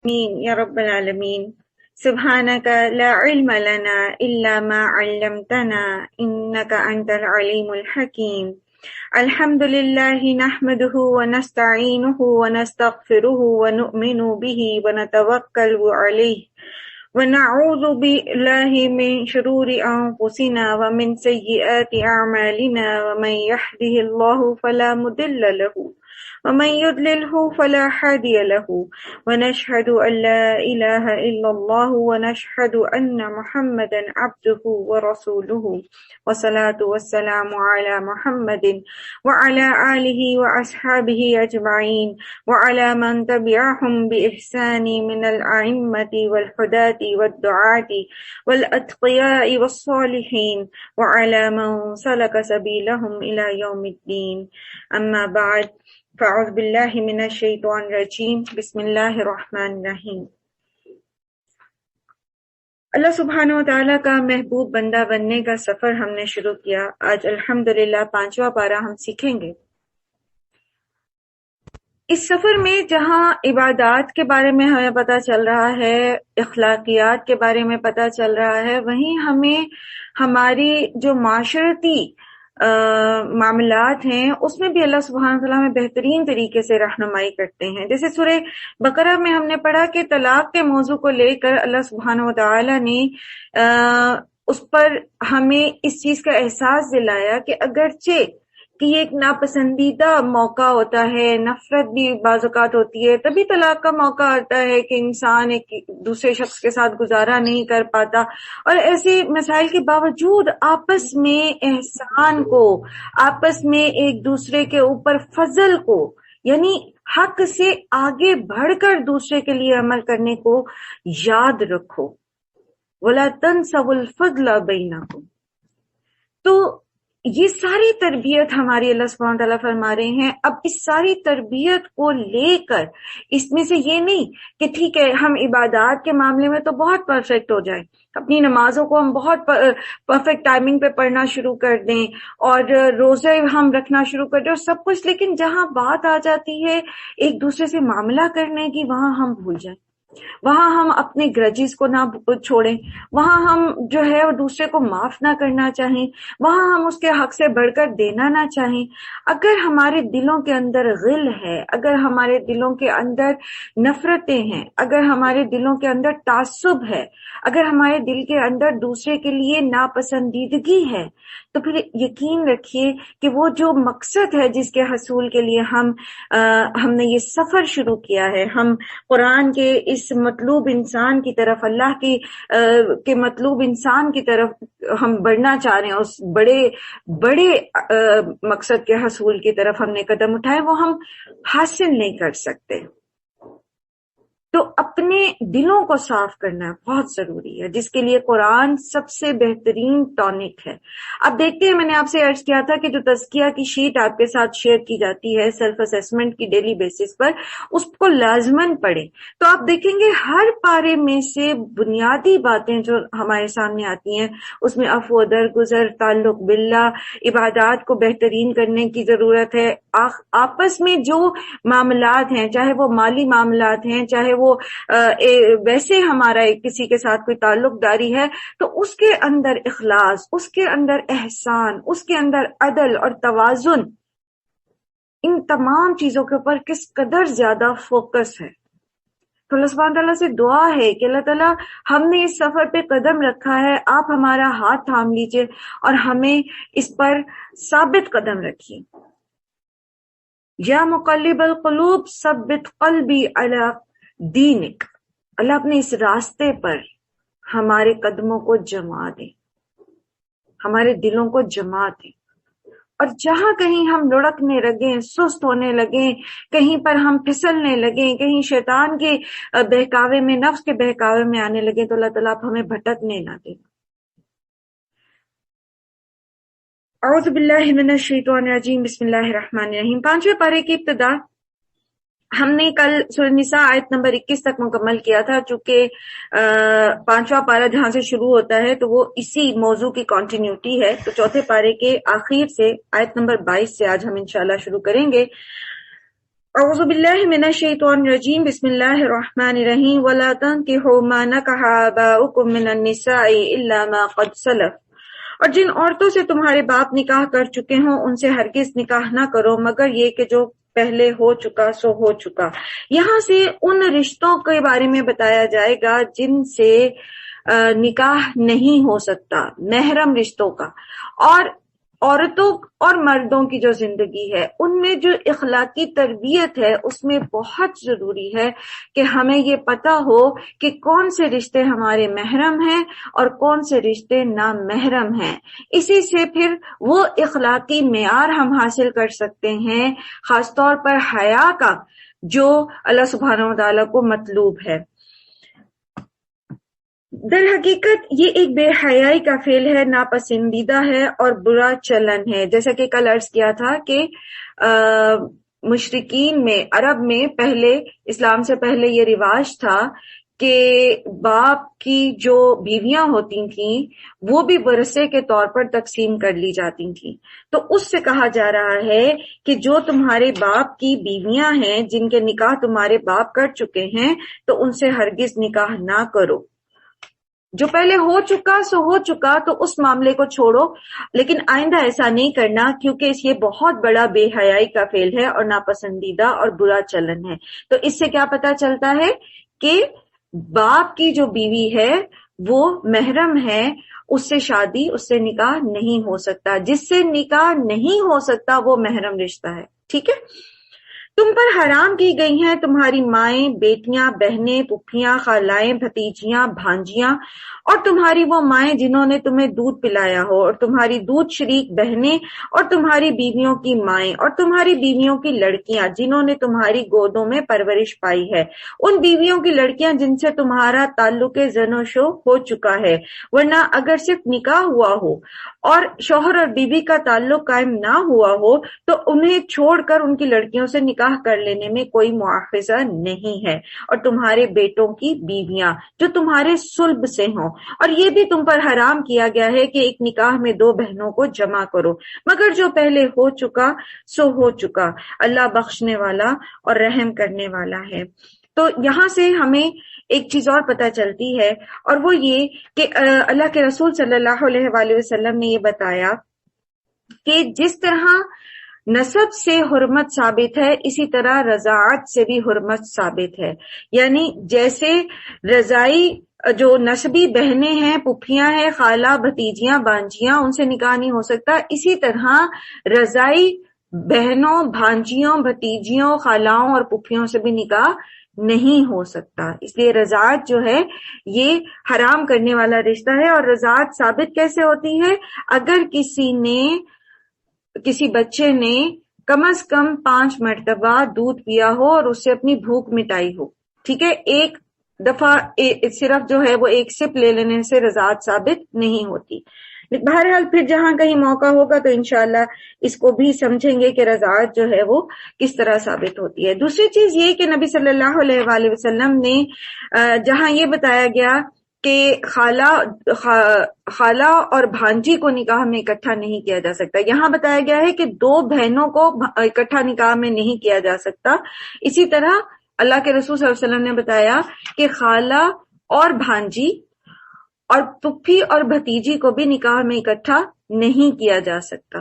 آمين يا رب العالمين. سبحانك لا علم لنا إلا ما علمتنا إنك أنت العليم الحكيم. الحمد لله نحمده ونستعينه ونستغفره ونؤمن به ونتوكل عليه ونعوذ بالله من شرور أنفسنا ومن سيئات أعمالنا ومن يهده الله فلا مضل له ومن يضلله فلا هادي له ونشهد أن لا إله إلا الله ونشهد أن محمدا عبده ورسوله والصلاة والسلام على محمد وعلى آله وأصحابه أجمعين وعلى من تبعهم بإحسان من الأئمة والهداة والدعاة والأتقياء والصالحين وعلى من سلك سبيلهم إلى يوم الدين. أما بعد، فاعوذ باللہ من الشیطان الرجیم، بسم اللہ الرحمن الرحیم۔ اللہ سبحانہ وتعالیٰ کا محبوب بندہ بننے کا سفر ہم نے شروع کیا۔ آج الحمدللہ 5واں پارہ ہم سیکھیں گے۔ اس سفر میں جہاں عبادات کے بارے میں ہمیں پتہ چل رہا ہے، اخلاقیات کے بارے میں پتہ چل رہا ہے، وہیں ہمیں ہماری جو معاشرتی معاملات ہیں اس میں بھی اللہ سبحانہ وتعالیٰ میں بہترین طریقے سے رہنمائی کرتے ہیں۔ جیسے سورہ بقرہ میں ہم نے پڑھا کہ طلاق کے موضوع کو لے کر اللہ سبحانہ وتعالیٰ نے اس پر ہمیں اس چیز کا احساس دلایا کہ اگرچہ کہ یہ ایک ناپسندیدہ موقع ہوتا ہے، نفرت بھی بعض اوقات ہوتی ہے، تبھی طلاق کا موقع آتا ہے کہ انسان ایک دوسرے شخص کے ساتھ گزارا نہیں کر پاتا، اور ایسے مسائل کے باوجود آپس میں احسان کو، آپس میں ایک دوسرے کے اوپر فضل کو، یعنی حق سے آگے بڑھ کر دوسرے کے لیے عمل کرنے کو یاد رکھو۔ وَلَا تَنْسَوُا الْفَضْلَ بَيْنَكُمْ۔ تو یہ ساری تربیت ہماری اللہ سبحانہ تعالیٰ فرما رہے ہیں۔ اب اس ساری تربیت کو لے کر اس میں سے یہ نہیں کہ ٹھیک ہے ہم عبادات کے معاملے میں تو بہت پرفیکٹ ہو جائیں، اپنی نمازوں کو ہم بہت پرفیکٹ ٹائمنگ پہ پڑھنا شروع کر دیں اور روزے ہم رکھنا شروع کر دیں اور سب کچھ، لیکن جہاں بات آ جاتی ہے ایک دوسرے سے معاملہ کرنے کی، وہاں ہم بھول جائیں، وہاں ہم اپنے گرجز کو نہ چھوڑیں، وہاں ہم جو ہے وہ دوسرے کو معاف نہ کرنا چاہیں، وہاں ہم اس کے حق سے بڑھ کر دینا نہ چاہیں۔ اگر ہمارے دلوں کے اندر غل ہے، اگر ہمارے دلوں کے اندر نفرتیں ہیں، اگر ہمارے دلوں کے اندر تعصب ہے، اگر ہمارے دل کے اندر دوسرے کے لیے ناپسندیدگی ہے، تو پھر یقین رکھیے کہ وہ جو مقصد ہے جس کے حصول کے لیے ہم نے یہ سفر شروع کیا ہے، ہم قرآن کے اس مطلوب انسان کی طرف، اللہ کے مطلوب انسان کی طرف ہم بڑھنا چاہ رہے ہیں، اس بڑے مقصد کے حصول کی طرف ہم نے قدم اٹھائے، وہ ہم حاصل نہیں کر سکتے۔ تو اپنے دلوں کو صاف کرنا بہت ضروری ہے، جس کے لیے قرآن سب سے بہترین ٹونک ہے۔ اب دیکھتے ہیں، میں نے آپ سے عرض کیا تھا کہ جو تزکیہ کی شیٹ آپ کے ساتھ شیئر کی جاتی ہے سیلف اسیسمنٹ کی ڈیلی بیسس پر، اس کو لازماً پڑھیں، تو آپ دیکھیں گے ہر پارے میں سے بنیادی باتیں جو ہمارے سامنے آتی ہیں اس میں عفو و درگزر، تعلق باللہ، عبادات کو بہترین کرنے کی ضرورت ہے، آپس میں جو معاملات ہیں، چاہے وہ مالی معاملات ہیں، چاہے وہ ویسے ہمارا کسی کے ساتھ کوئی تعلق داری ہے، تو اس کے اندر اخلاص، اس کے اندر احسان، اس کے اندر عدل اور توازن، ان تمام چیزوں کے اوپر کس قدر زیادہ فوکس ہے۔ تو اللہ سبحانہ تعالیٰ سے دعا ہے کہ اللہ تعالیٰ ہم نے اس سفر پہ قدم رکھا ہے، آپ ہمارا ہاتھ تھام لیجئے اور ہمیں اس پر ثابت قدم رکھیے۔ یا مقلب القلوب ثبت قلبی علی دینک، اللہ اپنے اس راستے پر ہمارے قدموں کو جما دے، ہمارے دلوں کو جما دے، اور جہاں کہیں ہم لڑکنے لگیں، سست ہونے لگیں، کہیں پر ہم پھسلنے لگیں، کہیں شیطان کے بہکاوے میں، نفس کے بہکاوے میں آنے لگیں، تو اللہ تعالیٰ آپ ہمیں بھٹکنے نہ دیں۔ اعوذ باللہ من الشیطان الرجیم، بسم اللہ الرحمن الرحیم۔ 5ویں پارے کی ابتدا ہم نے کل سورہ نساء آیت نمبر 21 تک مکمل کیا تھا، چونکہ 5واں پارہ جہاں سے شروع ہوتا ہے تو وہ اسی موضوع کی کنٹینیوٹی ہے، تو چوتھے پارے کے آخر سے آیت نمبر 22 سے آج ہم انشاءاللہ شروع کریں گے۔ اعوذ باللہ من الشیطان الرجیم بسم اللہ الرحمن الرحیم ولا تنکحوا ما نکح آباؤکم من النساء الا ما قد سلف، اور جن عورتوں سے تمہارے باپ نکاح کر چکے ہوں ان سے ہرگز نکاح نہ کرو مگر یہ کہ جو پہلے ہو چکا سو ہو چکا۔ یہاں سے ان رشتوں کے بارے میں بتایا جائے گا جن سے نکاح نہیں ہو سکتا، محرم رشتوں کا، اور عورتوں اور مردوں کی جو زندگی ہے ان میں جو اخلاقی تربیت ہے اس میں بہت ضروری ہے کہ ہمیں یہ پتہ ہو کہ کون سے رشتے ہمارے محرم ہیں اور کون سے رشتے نامحرم ہیں۔ اسی سے پھر وہ اخلاقی معیار ہم حاصل کر سکتے ہیں، خاص طور پر حیا کا جو اللہ سبحانہ وتعالیٰ کو مطلوب ہے۔ در حقیقت یہ ایک بے حیائی کا فعل ہے، ناپسندیدہ ہے اور برا چلن ہے، جیسا کہ کل عرض کیا تھا کہ مشرکین میں، عرب میں پہلے، اسلام سے پہلے یہ رواج تھا کہ باپ کی جو بیویاں ہوتی تھیں وہ بھی ورثے کے طور پر تقسیم کر لی جاتی تھیں۔ تو اس سے کہا جا رہا ہے کہ جو تمہارے باپ کی بیویاں ہیں جن کے نکاح تمہارے باپ کر چکے ہیں تو ان سے ہرگز نکاح نہ کرو، جو پہلے ہو چکا سو ہو چکا، تو اس معاملے کو چھوڑو، لیکن آئندہ ایسا نہیں کرنا کیونکہ یہ بہت بڑا بے حیائی کا فعل ہے اور ناپسندیدہ اور برا چلن ہے۔ تو اس سے کیا پتہ چلتا ہے کہ باپ کی جو بیوی ہے وہ محرم ہے، اس سے شادی، اس سے نکاح نہیں ہو سکتا، جس سے نکاح نہیں ہو سکتا وہ محرم رشتہ ہے، ٹھیک ہے۔ تم پر حرام کی گئی ہیں تمہاری مائیں، بیٹیاں، بہنیں، پھوپھیاں، خالائیں، بھتیجیاں، بھانجیاں، اور تمہاری وہ مائیں جنہوں نے تمہیں دودھ پلایا ہو، اور تمہاری دودھ شریک بہنیں، اور تمہاری بیویوں کی مائیں، اور تمہاری بیویوں کی لڑکیاں جنہوں نے تمہاری گودوں میں پرورش پائی ہے، ان بیویوں کی لڑکیاں جن سے تمہارا تعلق زن و شو ہو چکا ہے، ورنہ اگر صرف نکاح ہوا ہو اور شوہر اور بیوی کا تعلق قائم نہ ہوا ہو تو انہیں چھوڑ کر ان کی لڑکیوں سے نکاح کر لینے میں کوئی مواخذہ نہیں ہے، اور تمہارے بیٹوں کی بیویاں جو تمہارے صلب سے ہوں، اور یہ بھی تم پر حرام کیا گیا ہے کہ ایک نکاح میں دو بہنوں کو جمع کرو مگر جو پہلے ہو چکا سو ہو چکا، اللہ بخشنے والا اور رحم کرنے والا ہے۔ تو یہاں سے ہمیں ایک چیز اور پتہ چلتی ہے، اور وہ یہ کہ اللہ کے رسول صلی اللہ علیہ وآلہ وسلم نے یہ بتایا کہ جس طرح نسب سے حرمت ثابت ہے اسی طرح رضاعت سے بھی حرمت ثابت ہے، یعنی جیسے رضائی جو نسبی بہنیں ہیں، پھوپھیاں ہیں، خالہ، بھتیجیاں، بانجیاں، ان سے نکاح نہیں ہو سکتا، اسی طرح رضائی بہنوں، بھانجیوں، بھتیجیوں، خالاؤں اور پھوپھیوں سے بھی نکاح نہیں ہو سکتا۔ اس لیے رضاعت جو ہے یہ حرام کرنے والا رشتہ ہے، اور رضاعت ثابت کیسے ہوتی ہے؟ اگر کسی بچے نے کم از کم 5 مرتبہ دودھ پیا ہو اور اس سے اپنی بھوک مٹائی ہو، ٹھیک ہے، ایک دفعہ صرف جو ہے وہ ایک سپ لے لینے سے رضاعت ثابت نہیں ہوتی۔ بہرحال پھر جہاں کہیں موقع ہوگا تو انشاءاللہ اس کو بھی سمجھیں گے کہ رضاعت جو ہے وہ کس طرح ثابت ہوتی ہے۔ دوسری چیز یہ کہ نبی صلی اللہ علیہ وآلہ وسلم نے جہاں یہ بتایا گیا کہ خالہ اور بھانجی کو نکاح میں اکٹھا نہیں کیا جا سکتا، یہاں بتایا گیا ہے کہ دو بہنوں کو اکٹھا نکاح میں نہیں کیا جا سکتا۔ اسی طرح اللہ کے رسول صلی اللہ علیہ وسلم نے بتایا کہ خالہ اور بھانجی اور پھوپھی اور بھتیجی کو بھی نکاح میں اکٹھا نہیں کیا جا سکتا،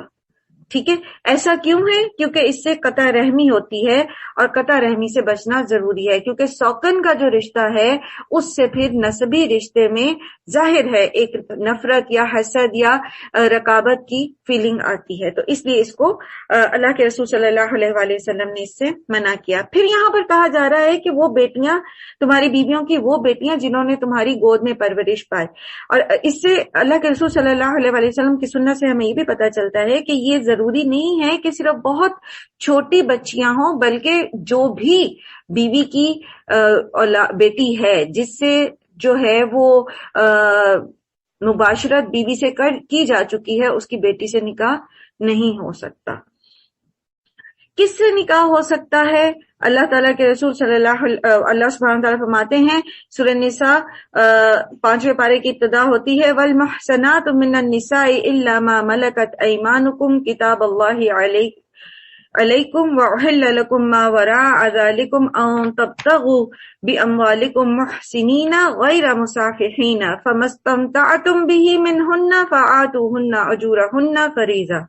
ٹھیک ہے۔ ایسا کیوں ہے؟ کیونکہ اس سے قطع رحمی ہوتی ہے، اور قطع رحمی سے بچنا ضروری ہے، کیونکہ سوکن کا جو رشتہ ہے اس سے پھر نسبی رشتے میں ظاہر ہے ایک نفرت یا حسد یا رقابت کی فیلنگ آتی ہے، تو اس لیے اس کو اللہ کے رسول صلی اللہ علیہ وآلہ وسلم نے اس سے منع کیا۔ پھر یہاں پر کہا جا رہا ہے کہ وہ بیٹیاں، تمہاری بیویوں کی وہ بیٹیاں جنہوں نے تمہاری گود میں پرورش پائے، اور اس سے اللہ کے رسول صلی اللہ علیہ وآلہ وسلم کی سنت سے ہمیں یہ بھی پتہ چلتا ہے کہ یہ ضروری نہیں ہے کہ صرف بہت چھوٹی بچیاں ہوں، بلکہ جو بھی بیوی کی بیٹی ہے جس سے جو ہے وہ مباشرت بیوی سے کی جا چکی ہے، اس کی بیٹی سے نکاح نہیں ہو سکتا۔ کس سے نکاح ہو سکتا ہے؟ اللہ تعالیٰ کے رسول صلی اللہ سبحانہ تعالیٰ فرماتے ہیں، سورہ نساء 5ویں پارے کی ابتدا ہوتی ہے وَالْمُحْصَنَاتُ مِنَ النِّسَاءِ إِلَّا مَا مَلَكَتْ أَيْمَانُكُمْ كِتَابَ اللَّهِ علیکم وأحل لکم ما وراء ذلکم ان تبتغوا باموالکم محسنین غیر مسافحین فما استمتعتم به منہن فآتوہن اجورہن فریضہ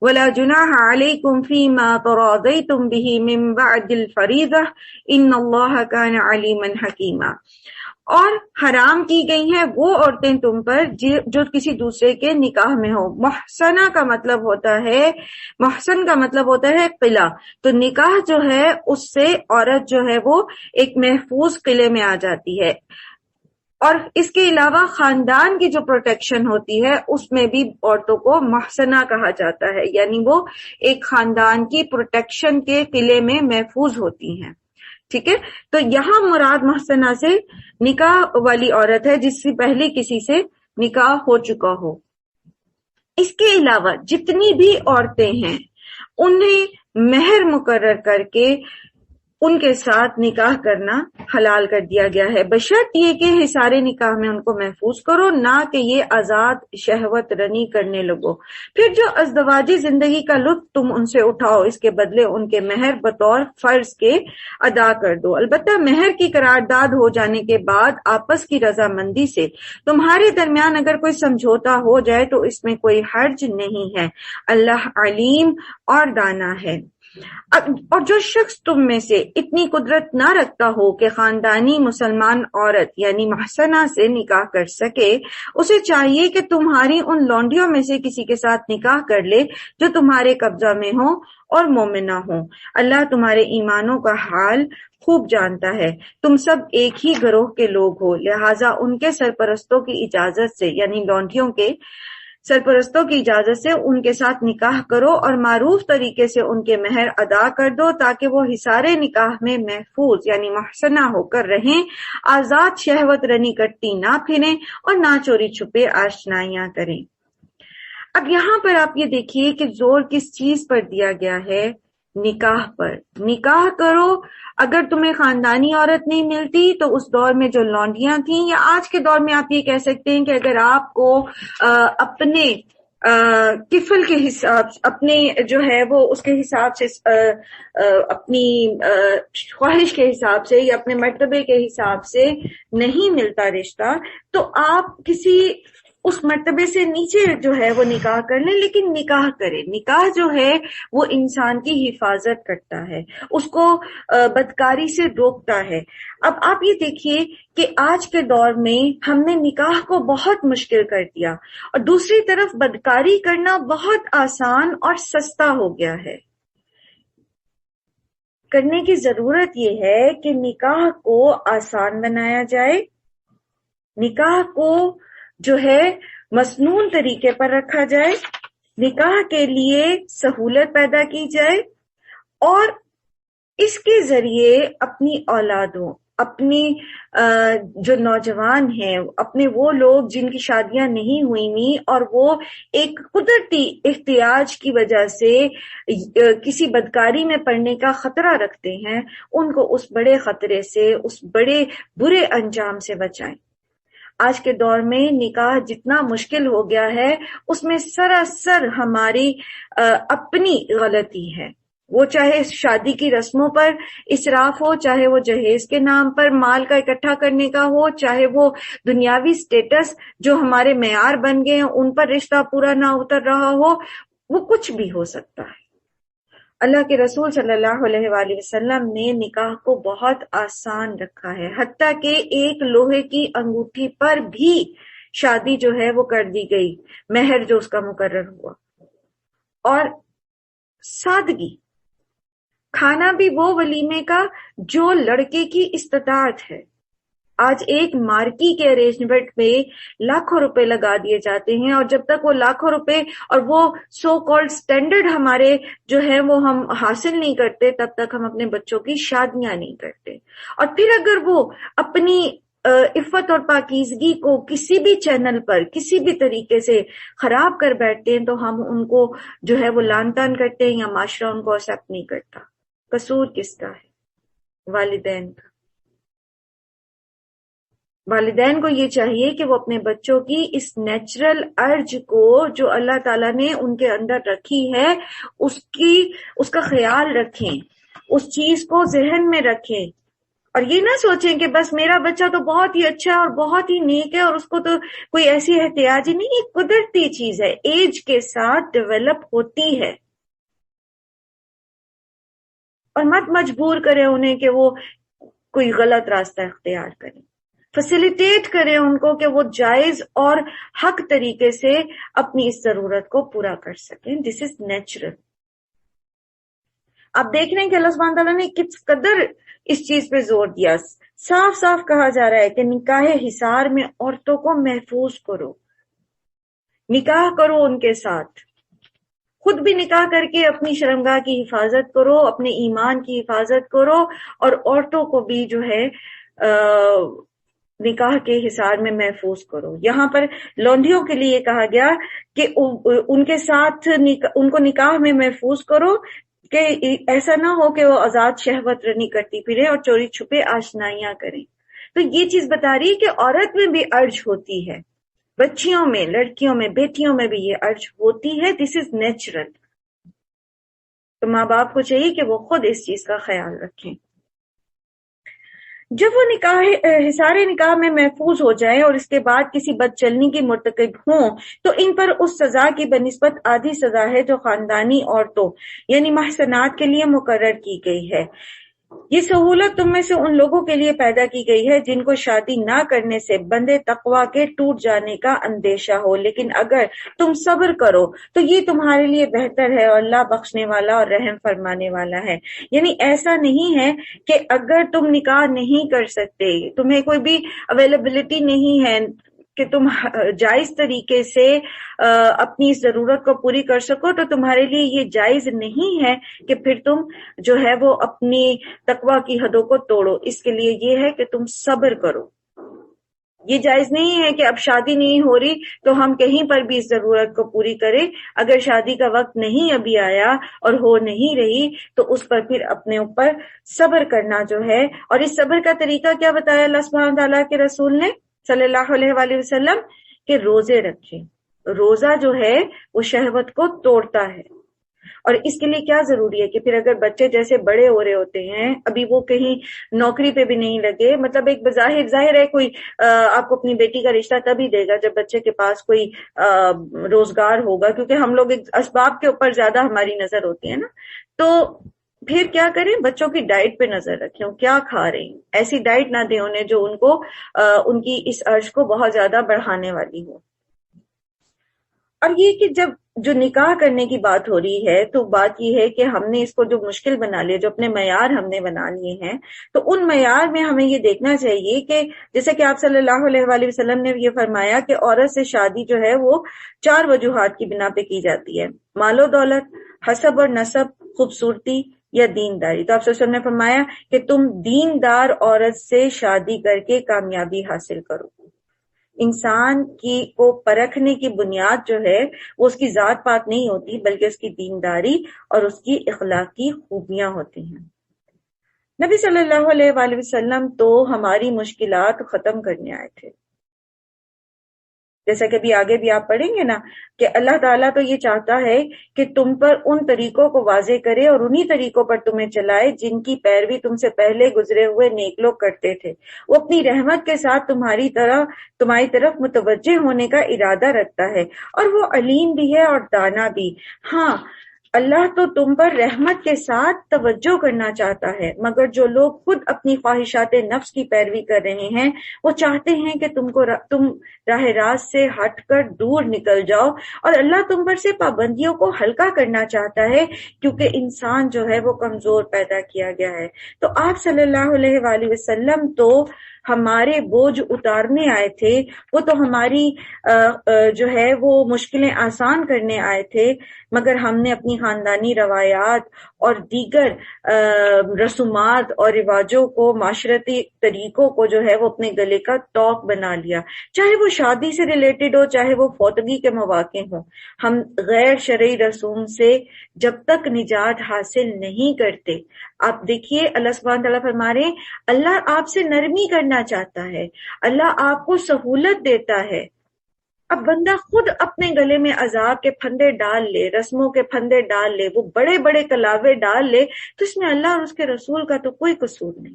ولا جناح علیکم فیما تراضیتم به من بعد الفریضہ ان اللہ کان علیما حکیما۔ اور حرام کی گئی ہیں وہ عورتیں تم پر جو کسی دوسرے کے نکاح میں ہو۔ محسنہ کا مطلب ہوتا ہے، محسن کا مطلب ہوتا ہے قلعہ، تو نکاح جو ہے اس سے عورت جو ہے وہ ایک محفوظ قلعے میں آ جاتی ہے۔ اور اس کے علاوہ خاندان کی جو پروٹیکشن ہوتی ہے اس میں بھی عورتوں کو محسنہ کہا جاتا ہے، یعنی وہ ایک خاندان کی پروٹیکشن کے قلعے میں محفوظ ہوتی ہیں۔ ٹھیک ہے، تو یہاں مراد محسنہ سے نکاح والی عورت ہے جس سے پہلے کسی سے نکاح ہو چکا ہو۔ اس کے علاوہ جتنی بھی عورتیں ہیں انہیں مہر مقرر کر کے ان کے ساتھ نکاح کرنا حلال کر دیا گیا ہے، بشرط یہ کہ حصار نکاح میں ان کو محفوظ کرو، نہ کہ یہ آزاد شہوت رنی کرنے لگو۔ پھر جو ازدواجی زندگی کا لطف تم ان سے اٹھاؤ، اس کے بدلے ان کے مہر بطور فرض کے ادا کر دو۔ البتہ مہر کی قرارداد ہو جانے کے بعد آپس کی رضامندی سے تمہارے درمیان اگر کوئی سمجھوتا ہو جائے تو اس میں کوئی حرج نہیں ہے، اللہ علیم اور دانا ہے۔ اور جو شخص تم میں سے اتنی قدرت نہ رکھتا ہو کہ خاندانی مسلمان عورت یعنی محسنہ سے نکاح کر سکے، اسے چاہیے کہ تمہاری ان لونڈیوں میں سے کسی کے ساتھ نکاح کر لے جو تمہارے قبضہ میں ہوں اور مومنہ ہوں۔ اللہ تمہارے ایمانوں کا حال خوب جانتا ہے، تم سب ایک ہی گروہ کے لوگ ہو، لہٰذا ان کے سرپرستوں کی اجازت سے یعنی لونڈیوں کے سرپرستوں کی اجازت سے ان کے ساتھ نکاح کرو اور معروف طریقے سے ان کے مہر ادا کر دو تاکہ وہ حصار نکاح میں محفوظ یعنی محسنہ ہو کر رہیں، آزاد شہوت رنی کرتی نہ پھریں اور نہ چوری چھپے آشنائیاں کریں۔ اب یہاں پر آپ یہ دیکھیے کہ زور کس چیز پر دیا گیا ہے؟ نکاح پر۔ نکاح کرو، اگر تمہیں خاندانی عورت نہیں ملتی تو اس دور میں جو لونڈیاں تھیں، یا آج کے دور میں آپ یہ کہہ سکتے ہیں کہ اگر آپ کو اپنے کفل کے حساب اپنے جو ہے وہ اس کے حساب سے اپنی خواہش کے حساب سے یا اپنے مرتبے کے حساب سے نہیں ملتا رشتہ، تو آپ کسی اس مرتبے سے نیچے جو ہے وہ نکاح کر لیں، لیکن نکاح کریں۔ نکاح جو ہے وہ انسان کی حفاظت کرتا ہے، اس کو بدکاری سے روکتا ہے۔ اب آپ یہ دیکھیے کہ آج کے دور میں ہم نے نکاح کو بہت مشکل کر دیا اور دوسری طرف بدکاری کرنا بہت آسان اور سستا ہو گیا ہے۔ کرنے کی ضرورت یہ ہے کہ نکاح کو آسان بنایا جائے، نکاح کو جو ہے مسنون طریقے پر رکھا جائے، نکاح کے لیے سہولت پیدا کی جائے اور اس کے ذریعے اپنی اولادوں، اپنی جو نوجوان ہیں، اپنے وہ لوگ جن کی شادیاں نہیں ہوئی اور وہ ایک قدرتی احتیاج کی وجہ سے کسی بدکاری میں پڑنے کا خطرہ رکھتے ہیں، ان کو اس بڑے خطرے سے، اس بڑے برے انجام سے بچائیں۔ آج کے دور میں نکاح جتنا مشکل ہو گیا ہے اس میں سراسر ہماری اپنی غلطی ہے، وہ چاہے شادی کی رسموں پر اسراف ہو، چاہے وہ جہیز کے نام پر مال کا اکٹھا کرنے کا ہو، چاہے وہ دنیاوی سٹیٹس جو ہمارے معیار بن گئے ہیں ان پر رشتہ پورا نہ اتر رہا ہو، وہ کچھ بھی ہو سکتا ہے۔ اللہ کے رسول صلی اللہ علیہ وآلہ وسلم نے نکاح کو بہت آسان رکھا ہے، حتیٰ کہ ایک لوہے کی انگوٹھی پر بھی شادی جو ہے وہ کر دی گئی، مہر جو اس کا مقرر ہوا۔ اور سادگی، کھانا بھی وہ ولیمے کا جو لڑکے کی استطاعت ہے۔ آج ایک مارکی کے ارینجمنٹ میں لاکھوں روپے لگا دیے جاتے ہیں، اور جب تک وہ لاکھوں روپے اور وہ سو کالڈ سٹینڈرڈ ہمارے جو ہے وہ ہم حاصل نہیں کرتے تب تک ہم اپنے بچوں کی شادیاں نہیں کرتے۔ اور پھر اگر وہ اپنی عفت اور پاکیزگی کو کسی بھی چینل پر کسی بھی طریقے سے خراب کر بیٹھتے ہیں تو ہم ان کو جو ہے وہ لعن طعن کرتے ہیں یا معاشرہ ان کو ایکسپٹ نہیں کرتا۔ قصور کس کا ہے؟ والدین کا۔ والدین کو یہ چاہیے کہ وہ اپنے بچوں کی اس نیچرل ارج کو جو اللہ تعالیٰ نے ان کے اندر رکھی ہے اس کا خیال رکھیں، اس چیز کو ذہن میں رکھیں، اور یہ نہ سوچیں کہ بس میرا بچہ تو بہت ہی اچھا اور بہت ہی نیک ہے اور اس کو تو کوئی ایسی احتیاجی نہیں، یہ قدرتی چیز ہے، ایج کے ساتھ ڈیولپ ہوتی ہے، اور مت مجبور کریں انہیں کہ وہ کوئی غلط راستہ اختیار کریں، فیسیلیٹیٹ کریں ان کو کہ وہ جائز اور حق طریقے سے اپنی اس ضرورت کو پورا کر سکیں. دس از نیچرل. آپ دیکھ رہے ہیں کہ اللہ سبحانہ تعالیٰ نے کس قدر اس چیز پہ زور دیا. صاف صاف کہا جا رہا ہے کہ نکاح حصار میں عورتوں کو محفوظ کرو، نکاح کرو ان کے ساتھ، خود بھی نکاح کر کے اپنی شرمگاہ کی حفاظت کرو، اپنے ایمان کی حفاظت کرو، اور عورتوں کو بھی جو ہے نکاح کے حصار میں محفوظ کرو. یہاں پر لونڈیوں کے لیے کہا گیا کہ ان کے ساتھ ان کو نکاح میں محفوظ کرو کہ ایسا نہ ہو کہ وہ آزاد شہوت رنی کرتی پھرے اور چوری چھپے آشنائیاں کریں. تو یہ چیز بتا رہی ہے کہ عورت میں بھی ارج ہوتی ہے، بچیوں میں، لڑکیوں میں، بیٹیوں میں بھی یہ ارج ہوتی ہے. دس از نیچرل. تو ماں باپ کو چاہیے کہ وہ خود اس چیز کا خیال رکھیں. جب وہ حصار نکاح میں محفوظ ہو جائیں اور اس کے بعد کسی بد چلنی کی مرتکب ہوں تو ان پر اس سزا کی بنسبت آدھی سزا ہے جو خاندانی عورتوں یعنی محسنات کے لیے مقرر کی گئی ہے. یہ سہولت تم میں سے ان لوگوں کے لیے پیدا کی گئی ہے جن کو شادی نہ کرنے سے بندے تقوی کے ٹوٹ جانے کا اندیشہ ہو، لیکن اگر تم صبر کرو تو یہ تمہارے لیے بہتر ہے، اور اللہ بخشنے والا اور رحم فرمانے والا ہے. یعنی ایسا نہیں ہے کہ اگر تم نکاح نہیں کر سکتے، تمہیں کوئی بھی اویلیبلٹی نہیں ہے کہ تم جائز طریقے سے اپنی ضرورت کو پوری کر سکو، تو تمہارے لیے یہ جائز نہیں ہے کہ پھر تم جو ہے وہ اپنی تقوی کی حدوں کو توڑو. اس کے لیے یہ ہے کہ تم صبر کرو. یہ جائز نہیں ہے کہ اب شادی نہیں ہو رہی تو ہم کہیں پر بھی اس ضرورت کو پوری کریں. اگر شادی کا وقت نہیں ابھی آیا اور ہو نہیں رہی تو اس پر پھر اپنے اوپر صبر کرنا جو ہے. اور اس صبر کا طریقہ کیا بتایا اللہ سبحانہ تعالیٰ کے رسول نے صلی اللہ علیہ وآلہ وسلم؟ کہ روزے رکھیں. روزہ جو ہے وہ شہوت کو توڑتا ہے. اور اس کے لیے کیا ضروری ہے کہ پھر اگر بچے جیسے بڑے ہو رہے ہوتے ہیں، ابھی وہ کہیں نوکری پہ بھی نہیں لگے، مطلب ایک بظاہر ظاہر ہے کوئی آپ کو اپنی بیٹی کا رشتہ تبھی دے گا جب بچے کے پاس کوئی روزگار ہوگا، کیونکہ ہم لوگ اسباب کے اوپر زیادہ ہماری نظر ہوتی ہے نا. تو پھر کیا کریں؟ بچوں کی ڈائٹ پہ نظر رکھیں، کیا کھا رہے ہیں. ایسی ڈائٹ نہ دیں انہیں جو ان کو ان کی اس ارج کو بہت زیادہ بڑھانے والی ہو. اور یہ کہ جب جو نکاح کرنے کی بات ہو رہی ہے تو بات یہ ہے کہ ہم نے اس کو جو مشکل بنا لیا، جو اپنے معیار ہم نے بنا لیے ہیں، تو ان معیار میں ہمیں یہ دیکھنا چاہیے کہ جیسے کہ آپ صلی اللہ علیہ وآلہ وسلم نے یہ فرمایا کہ عورت سے شادی جو ہے وہ 4 وجوہات کی بنا پہ کی جاتی ہے: مال و دولت، حسب اور نسب، خوبصورتی یا دینداری. تو آپ صلی اللہ علیہ وسلم نے فرمایا کہ تم دیندار عورت سے شادی کر کے کامیابی حاصل کرو. انسان کی کو پرکھنے کی بنیاد جو ہے وہ اس کی ذات پات نہیں ہوتی، بلکہ اس کی دینداری اور اس کی اخلاقی خوبیاں ہوتی ہیں. نبی صلی اللہ علیہ وآلہ وسلم تو ہماری مشکلات ختم کرنے آئے تھے. جیسا کہ ابھی آگے بھی آپ پڑھیں گے نا کہ اللہ تعالیٰ تو یہ چاہتا ہے کہ تم پر ان طریقوں کو واضح کرے اور انہی طریقوں پر تمہیں چلائے جن کی پیروی تم سے پہلے گزرے ہوئے نیک لوگ کرتے تھے. وہ اپنی رحمت کے ساتھ تمہاری طرف متوجہ ہونے کا ارادہ رکھتا ہے، اور وہ علیم بھی ہے اور دانا بھی. ہاں، اللہ تو تم پر رحمت کے ساتھ توجہ کرنا چاہتا ہے، مگر جو لوگ خود اپنی خواہشات نفس کی پیروی کر رہے ہیں وہ چاہتے ہیں کہ تم راہ راست سے ہٹ کر دور نکل جاؤ، اور اللہ تم پر سے پابندیوں کو ہلکا کرنا چاہتا ہے کیونکہ انسان جو ہے وہ کمزور پیدا کیا گیا ہے. تو آپ صلی اللہ علیہ وآلہ وسلم تو ہمارے بوجھ اتارنے آئے تھے، وہ تو ہماری جو ہے وہ مشکلیں آسان کرنے آئے تھے، مگر ہم نے اپنی خاندانی روایات اور دیگر رسومات اور رواجوں کو، معاشرتی طریقوں کو جو ہے وہ اپنے گلے کا توق بنا لیا، چاہے وہ شادی سے ریلیٹڈ ہو، چاہے وہ فوتگی کے مواقع ہوں. ہم غیر شرعی رسوم سے جب تک نجات حاصل نہیں کرتے، آپ دیکھیے اللہ سبحانہ تعالیٰ فرما رہے ہیں اللہ آپ سے نرمی کرنا دینا چاہتا ہے، اللہ آپ کو سہولت دیتا ہے۔ اب بندہ خود اپنے گلے میں عذاب کے پھندے ڈال لے، رسموں کے پھندے ڈال لے، وہ بڑے بڑے کلاوے ڈال لے، تو اس میں اللہ اور اس کے رسول کا تو کوئی قصور نہیں۔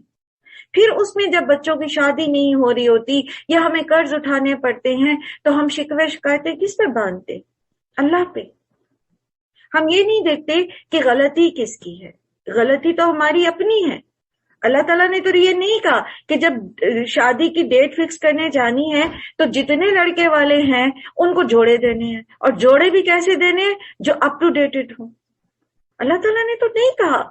پھر اس میں جب بچوں کی شادی نہیں ہو رہی ہوتی یا ہمیں قرض اٹھانے پڑتے ہیں تو ہم شکوے شکایتیں کس پہ باندھتے؟ اللہ پہ۔ ہم یہ نہیں دیکھتے کہ غلطی کس کی ہے، غلطی تو ہماری اپنی ہے۔ اللہ تعالیٰ نے تو یہ نہیں کہا کہ جب شادی کی ڈیٹ فکس کرنے جانی ہے تو جتنے لڑکے والے ہیں ان کو جوڑے دینے ہیں، اور جوڑے بھی کیسے دینے ہیں؟ جو اپ ٹو ڈیٹڈ ہوں۔ اللہ تعالیٰ نے تو نہیں کہا،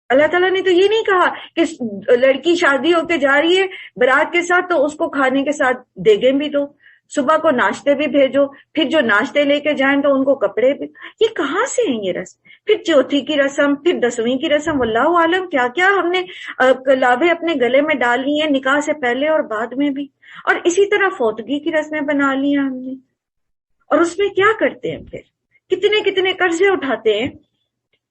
اللہ تعالیٰ نے تو یہ نہیں کہا کہ لڑکی شادی ہو کے جا رہی ہے برات کے ساتھ تو اس کو کھانے کے ساتھ دیگیں بھی دو، صبح کو ناشتے بھی بھیجو، پھر جو ناشتے لے کے جائیں تو ان کو کپڑے بھی۔ یہ کہاں سے ہیں یہ رسم؟ پھر چوتھی کی رسم، پھر 10ویں کی رسم، واللہ عالم کیا کیا ہم نے کلاوے اپنے گلے میں ڈال لی ہیں نکاح سے پہلے اور بعد میں بھی، اور اسی طرح فوتگی کی رسمیں بنا لی ہیں ہم نے۔ اور اس میں کیا کرتے ہیں؟ پھر کتنے کتنے قرضے اٹھاتے ہیں،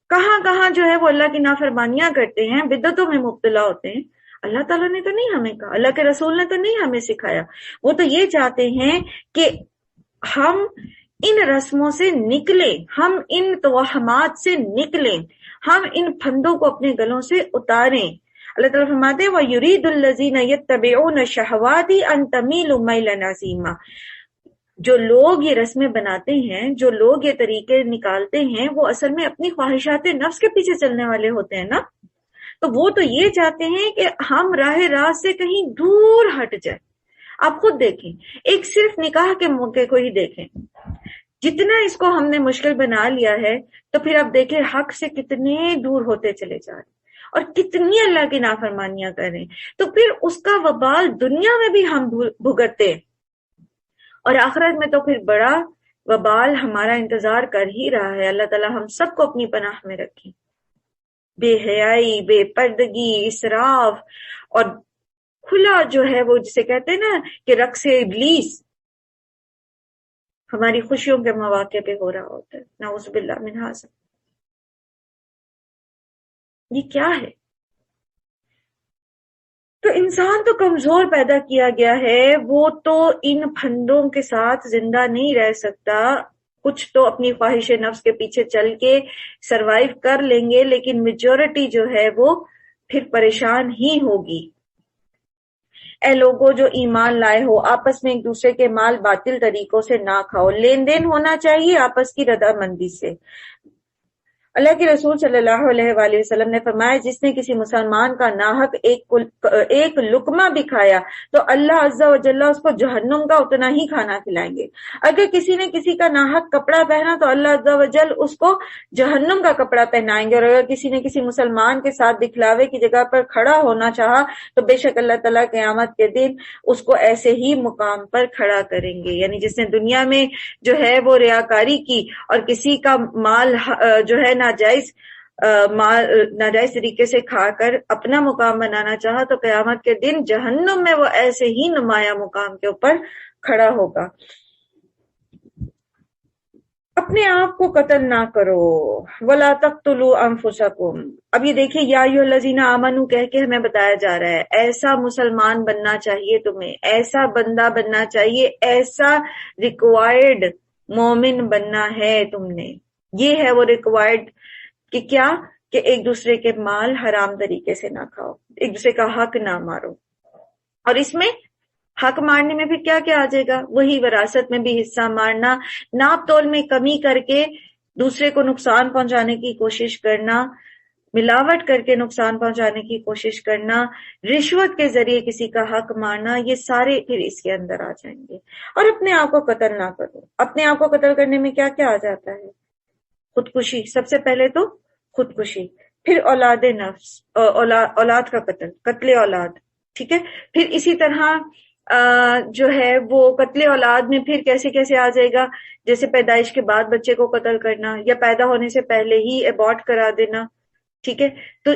کہاں کہاں جو ہے وہ اللہ کی نافرمانیاں کرتے ہیں، بدعتوں میں مبتلا ہوتے ہیں۔ اللہ تعالیٰ نے تو نہیں ہمیں کہا، اللہ کے رسول نے تو نہیں ہمیں سکھایا۔ وہ تو یہ چاہتے ہیں کہ ہم ان رسموں سے نکلیں، ہم ان توہمات سے نکلیں، ہم ان پھندوں کو اپنے گلوں سے اتاریں۔ اللہ تعالیٰ فرماتے ہیں وَيُرِيدُ الَّذِينَ يَتَّبِعُونَ الشَّهَوَاتِ أَن تَمِيلُوا مَيْلًا عَظِيمًا۔ جو لوگ یہ رسمیں بناتے ہیں، جو لوگ یہ طریقے نکالتے ہیں، وہ اصل میں اپنی خواہشات نفس کے پیچھے چلنے والے ہوتے ہیں نا۔ تو وہ تو یہ چاہتے ہیں کہ ہم راہ راست سے کہیں دور ہٹ جائیں۔ آپ خود دیکھیں، ایک صرف نکاح کے موقع کو ہی دیکھیں، جتنا اس کو ہم نے مشکل بنا لیا ہے تو پھر اب دیکھیں حق سے کتنے دور ہوتے چلے جا رہے ہیں اور کتنی اللہ کی نافرمانیاں کر رہے ہیں۔ تو پھر اس کا وبال دنیا میں بھی ہم بھگتتے ہیں، اور آخرت میں تو پھر بڑا وبال ہمارا انتظار کر ہی رہا ہے۔ اللہ تعالیٰ ہم سب کو اپنی پناہ میں رکھے۔ بے حیائی، بے پردگی، اسراف اور کھلا جو ہے وہ جسے کہتے ہیں نا کہ رقص ابلیس ہماری خوشیوں کے مواقع پہ ہو رہا ہوتا ہے، نعوذ باللہ من ھذا۔ یہ کیا ہے؟ تو انسان تو کمزور پیدا کیا گیا ہے، وہ تو ان پھندوں کے ساتھ زندہ نہیں رہ سکتا۔ کچھ تو اپنی خواہش نفس کے پیچھے چل کے سروائیو کر لیں گے، لیکن میجورٹی جو ہے وہ پھر پریشان ہی ہوگی۔ اے لوگوں جو ایمان لائے ہو، آپس میں ایک دوسرے کے مال باطل طریقوں سے نہ کھاؤ، لین دین ہونا چاہیے آپس کی رضامندی سے۔ اللہ کے رسول صلی اللہ علیہ وآلہ وسلم نے فرمایا جس نے کسی مسلمان کا ناحق ایک لقمہ بھی کھایا تو اللہ عز و جل اس کو جہنم کا اتنا ہی کھانا کھلائیں گے۔ اگر کسی نے کسی کا ناحق کپڑا پہنا تو اللہ عز و جل اس کو جہنم کا کپڑا پہنائیں گے، اور اگر کسی نے کسی مسلمان کے ساتھ دکھلاوے کی جگہ پر کھڑا ہونا چاہا تو بے شک اللہ تعالیٰ قیامت کے دن اس کو ایسے ہی مقام پر کھڑا کریں گے۔ یعنی جس نے دنیا میں جو ہے وہ ریاکاری کی اور کسی کا مال جو ہے ناجائز طریقے سے کھا کر اپنا مقام بنانا چاہا تو قیامت کے دن جہنم میں وہ ایسے ہی نمایاں مقام کے اوپر کھڑا ہوگا۔ اپنے آپ کو قتل نہ کرو، ولا تقتلوا انفسکم۔ اب یہ دیکھیے یا ایھا الذین آمنوا کہہ کے ہمیں بتایا جا رہا ہے ایسا مسلمان بننا چاہیے تمہیں، ایسا بندہ بننا چاہیے، ایسا ریکوائرڈ مومن بننا ہے تم نے۔ یہ ہے وہ ریکوائرڈ کہ کیا کہ ایک دوسرے کے مال حرام طریقے سے نہ کھاؤ، ایک دوسرے کا حق نہ مارو۔ اور اس میں حق مارنے میں پھر کیا کیا آ جائے گا؟ وہی وراثت میں بھی حصہ مارنا، ناپ تول میں کمی کر کے دوسرے کو نقصان پہنچانے کی کوشش کرنا، ملاوٹ کر کے نقصان پہنچانے کی کوشش کرنا، رشوت کے ذریعے کسی کا حق مارنا، یہ سارے پھر اس کے اندر آ جائیں گے۔ اور اپنے آپ کو قتل نہ کرو۔ اپنے آپ کو قتل کرنے میں کیا کیا آ جاتا ہے؟ خودکشی، سب سے پہلے تو خودکشی، پھر اولاد نفس، اولاد کا قتل اولاد، ٹھیک ہے۔ پھر اسی طرح جو ہے وہ قتل اولاد میں پھر کیسے کیسے آ جائے گا، جیسے پیدائش کے بعد بچے کو قتل کرنا یا پیدا ہونے سے پہلے ہی ابورٹ کرا دینا، ٹھیک ہے۔ تو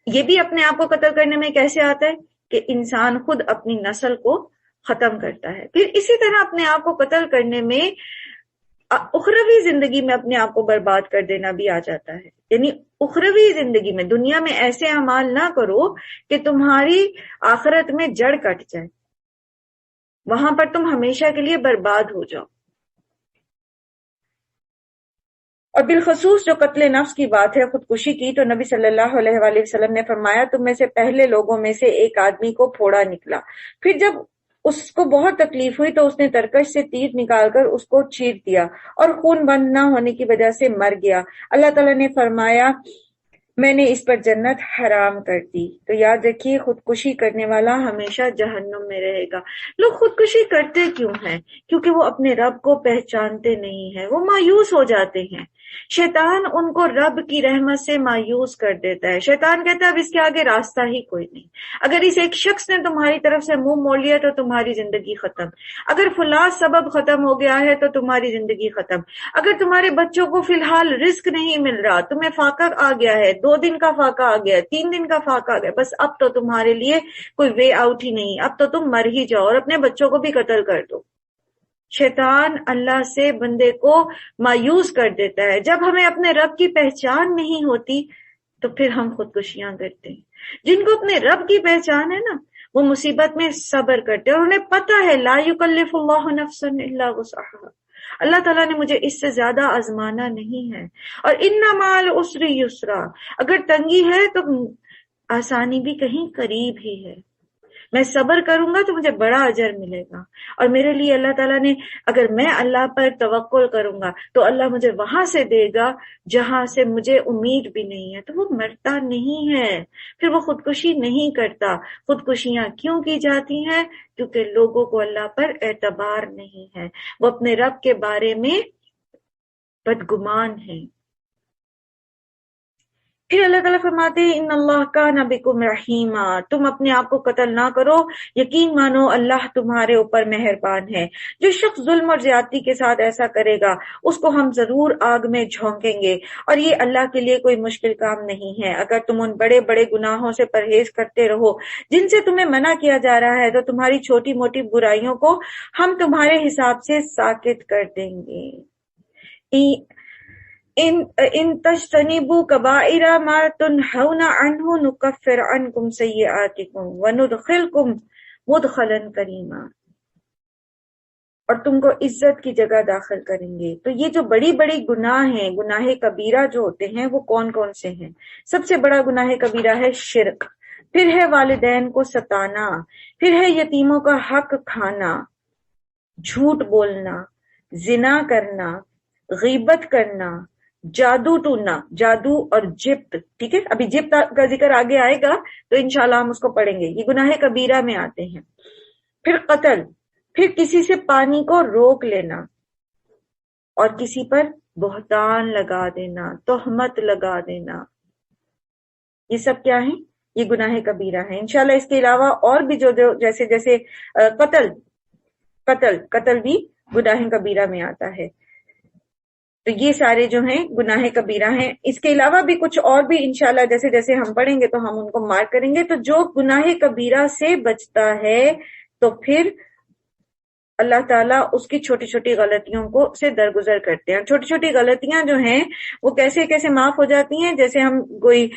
یہ بھی اپنے آپ کو قتل کرنے میں کیسے آتا ہے کہ انسان خود اپنی نسل کو ختم کرتا ہے۔ پھر اسی طرح اپنے آپ کو قتل کرنے میں اخروی زندگی میں اپنے آپ کو برباد کر دینا بھی آ جاتا ہے. یعنی اخروی زندگی میں دنیا میں ایسے اعمال نہ کرو کہ تمہاری آخرت میں جڑ کٹ جائے، وہاں پر تم ہمیشہ کے لیے برباد ہو جاؤ. اور بالخصوص جو قتل نفس کی بات ہے، خودکشی کی، تو نبی صلی اللہ علیہ وآلہ وسلم نے فرمایا تم میں سے پہلے لوگوں میں سے ایک آدمی کو پھوڑا نکلا، پھر جب اس کو بہت تکلیف ہوئی تو اس نے ترکش سے تیر نکال کر اس کو چیر دیا اور خون بند نہ ہونے کی وجہ سے مر گیا. اللہ تعالیٰ نے فرمایا میں نے اس پر جنت حرام کر دی. تو یاد رکھیے خودکشی کرنے والا ہمیشہ جہنم میں رہے گا. لوگ خودکشی کرتے کیوں ہیں؟ کیونکہ وہ اپنے رب کو پہچانتے نہیں ہیں، وہ مایوس ہو جاتے ہیں. شیطان ان کو رب کی رحمت سے مایوس کر دیتا ہے. شیطان کہتا ہے اب اس کے آگے راستہ ہی کوئی نہیں. اگر اس ایک شخص نے تمہاری طرف سے منہ موڑ لیا تو تمہاری زندگی ختم. اگر فلاں سبب ختم ہو گیا ہے تو تمہاری زندگی ختم. اگر تمہارے بچوں کو فی الحال رزق نہیں مل رہا، تمہیں فاقہ آ گیا ہے، 2 دن کا فاقہ آ گیا، 3 دن کا فاقہ آ گیا، بس اب تو تمہارے لیے کوئی وے آؤٹ ہی نہیں، اب تو تم مر ہی جاؤ اور اپنے بچوں کو بھی قتل کر دو. شیطان اللہ سے بندے کو مایوس کر دیتا ہے. جب ہمیں اپنے رب کی پہچان نہیں ہوتی تو پھر ہم خودکشیاں کرتے ہیں. جن کو اپنے رب کی پہچان ہے نا، وہ مصیبت میں صبر کرتے ہیں اور انہیں پتہ ہے لا یکلف اللہ نفسا الا وسعها، اللہ تعالیٰ نے مجھے اس سے زیادہ آزمانا نہیں ہے. اور ان مع العسر یسرا، اگر تنگی ہے تو آسانی بھی کہیں قریب ہی ہے. میں صبر کروں گا تو مجھے بڑا اجر ملے گا. اور میرے لیے اللہ تعالیٰ نے، اگر میں اللہ پر توکل کروں گا تو اللہ مجھے وہاں سے دے گا جہاں سے مجھے امید بھی نہیں ہے. تو وہ مرتا نہیں ہے، پھر وہ خودکشی نہیں کرتا. خودکشیاں کیوں کی جاتی ہیں؟ کیونکہ لوگوں کو اللہ پر اعتبار نہیں ہے، وہ اپنے رب کے بارے میں بدگمان ہیں. پھر اللہ تعالیٰ فرماتے ہیں ان اللہ کان بکم رحیما، تم اپنے آپ کو قتل نہ کرو، یقین مانو اللہ تمہارے اوپر مہربان ہے. جو شخص ظلم اور زیادتی کے ساتھ ایسا کرے گا اس کو ہم ضرور آگ میں جھونکیں گے، اور یہ اللہ کے لیے کوئی مشکل کام نہیں ہے. اگر تم ان بڑے بڑے گناہوں سے پرہیز کرتے رہو جن سے تمہیں منع کیا جا رہا ہے تو تمہاری چھوٹی موٹی برائیوں کو ہم تمہارے حساب سے ساکت کر دیں گے. ان تجتنبوا کبائر ما تنہون عنہ نکفر عنکم سیئاتکم وندخلکم مدخلا کریما، اور تم کو عزت کی جگہ داخل کریں گے. تو یہ جو بڑی بڑی گناہ ہیں، گناہ کبیرہ جو ہوتے ہیں وہ کون کون سے ہیں؟ سب سے بڑا گناہ کبیرہ ہے شرک، پھر ہے والدین کو ستانا، پھر ہے یتیموں کا حق کھانا، جھوٹ بولنا، زنا کرنا، غیبت کرنا، جادو ٹونا، جادو اور جبت. ٹھیک ہے، ابھی جبت کا ذکر آگے آئے گا تو انشاءاللہ ہم اس کو پڑھیں گے. یہ گناہ کبیرہ میں آتے ہیں. پھر قتل، پھر کسی سے پانی کو روک لینا اور کسی پر بہتان لگا دینا، تہمت لگا دینا. یہ سب کیا ہیں؟ یہ گناہ کبیرہ ہیں. انشاءاللہ اس کے علاوہ اور بھی جو جیسے جیسے قتل بھی گناہ کبیرہ میں آتا ہے. تو یہ سارے جو ہیں گناہ کبیرہ ہیں. اس کے علاوہ بھی کچھ اور بھی انشاءاللہ جیسے جیسے ہم پڑھیں گے تو ہم ان کو مارک کریں گے. تو جو گناہ کبیرہ سے بچتا ہے تو پھر اللہ تعالیٰ اس کی چھوٹی چھوٹی غلطیوں کو سے درگزر کرتے ہیں. چھوٹی چھوٹی غلطیاں جو ہیں وہ کیسے کیسے معاف ہو جاتی ہیں؟ جیسے ہم کوئی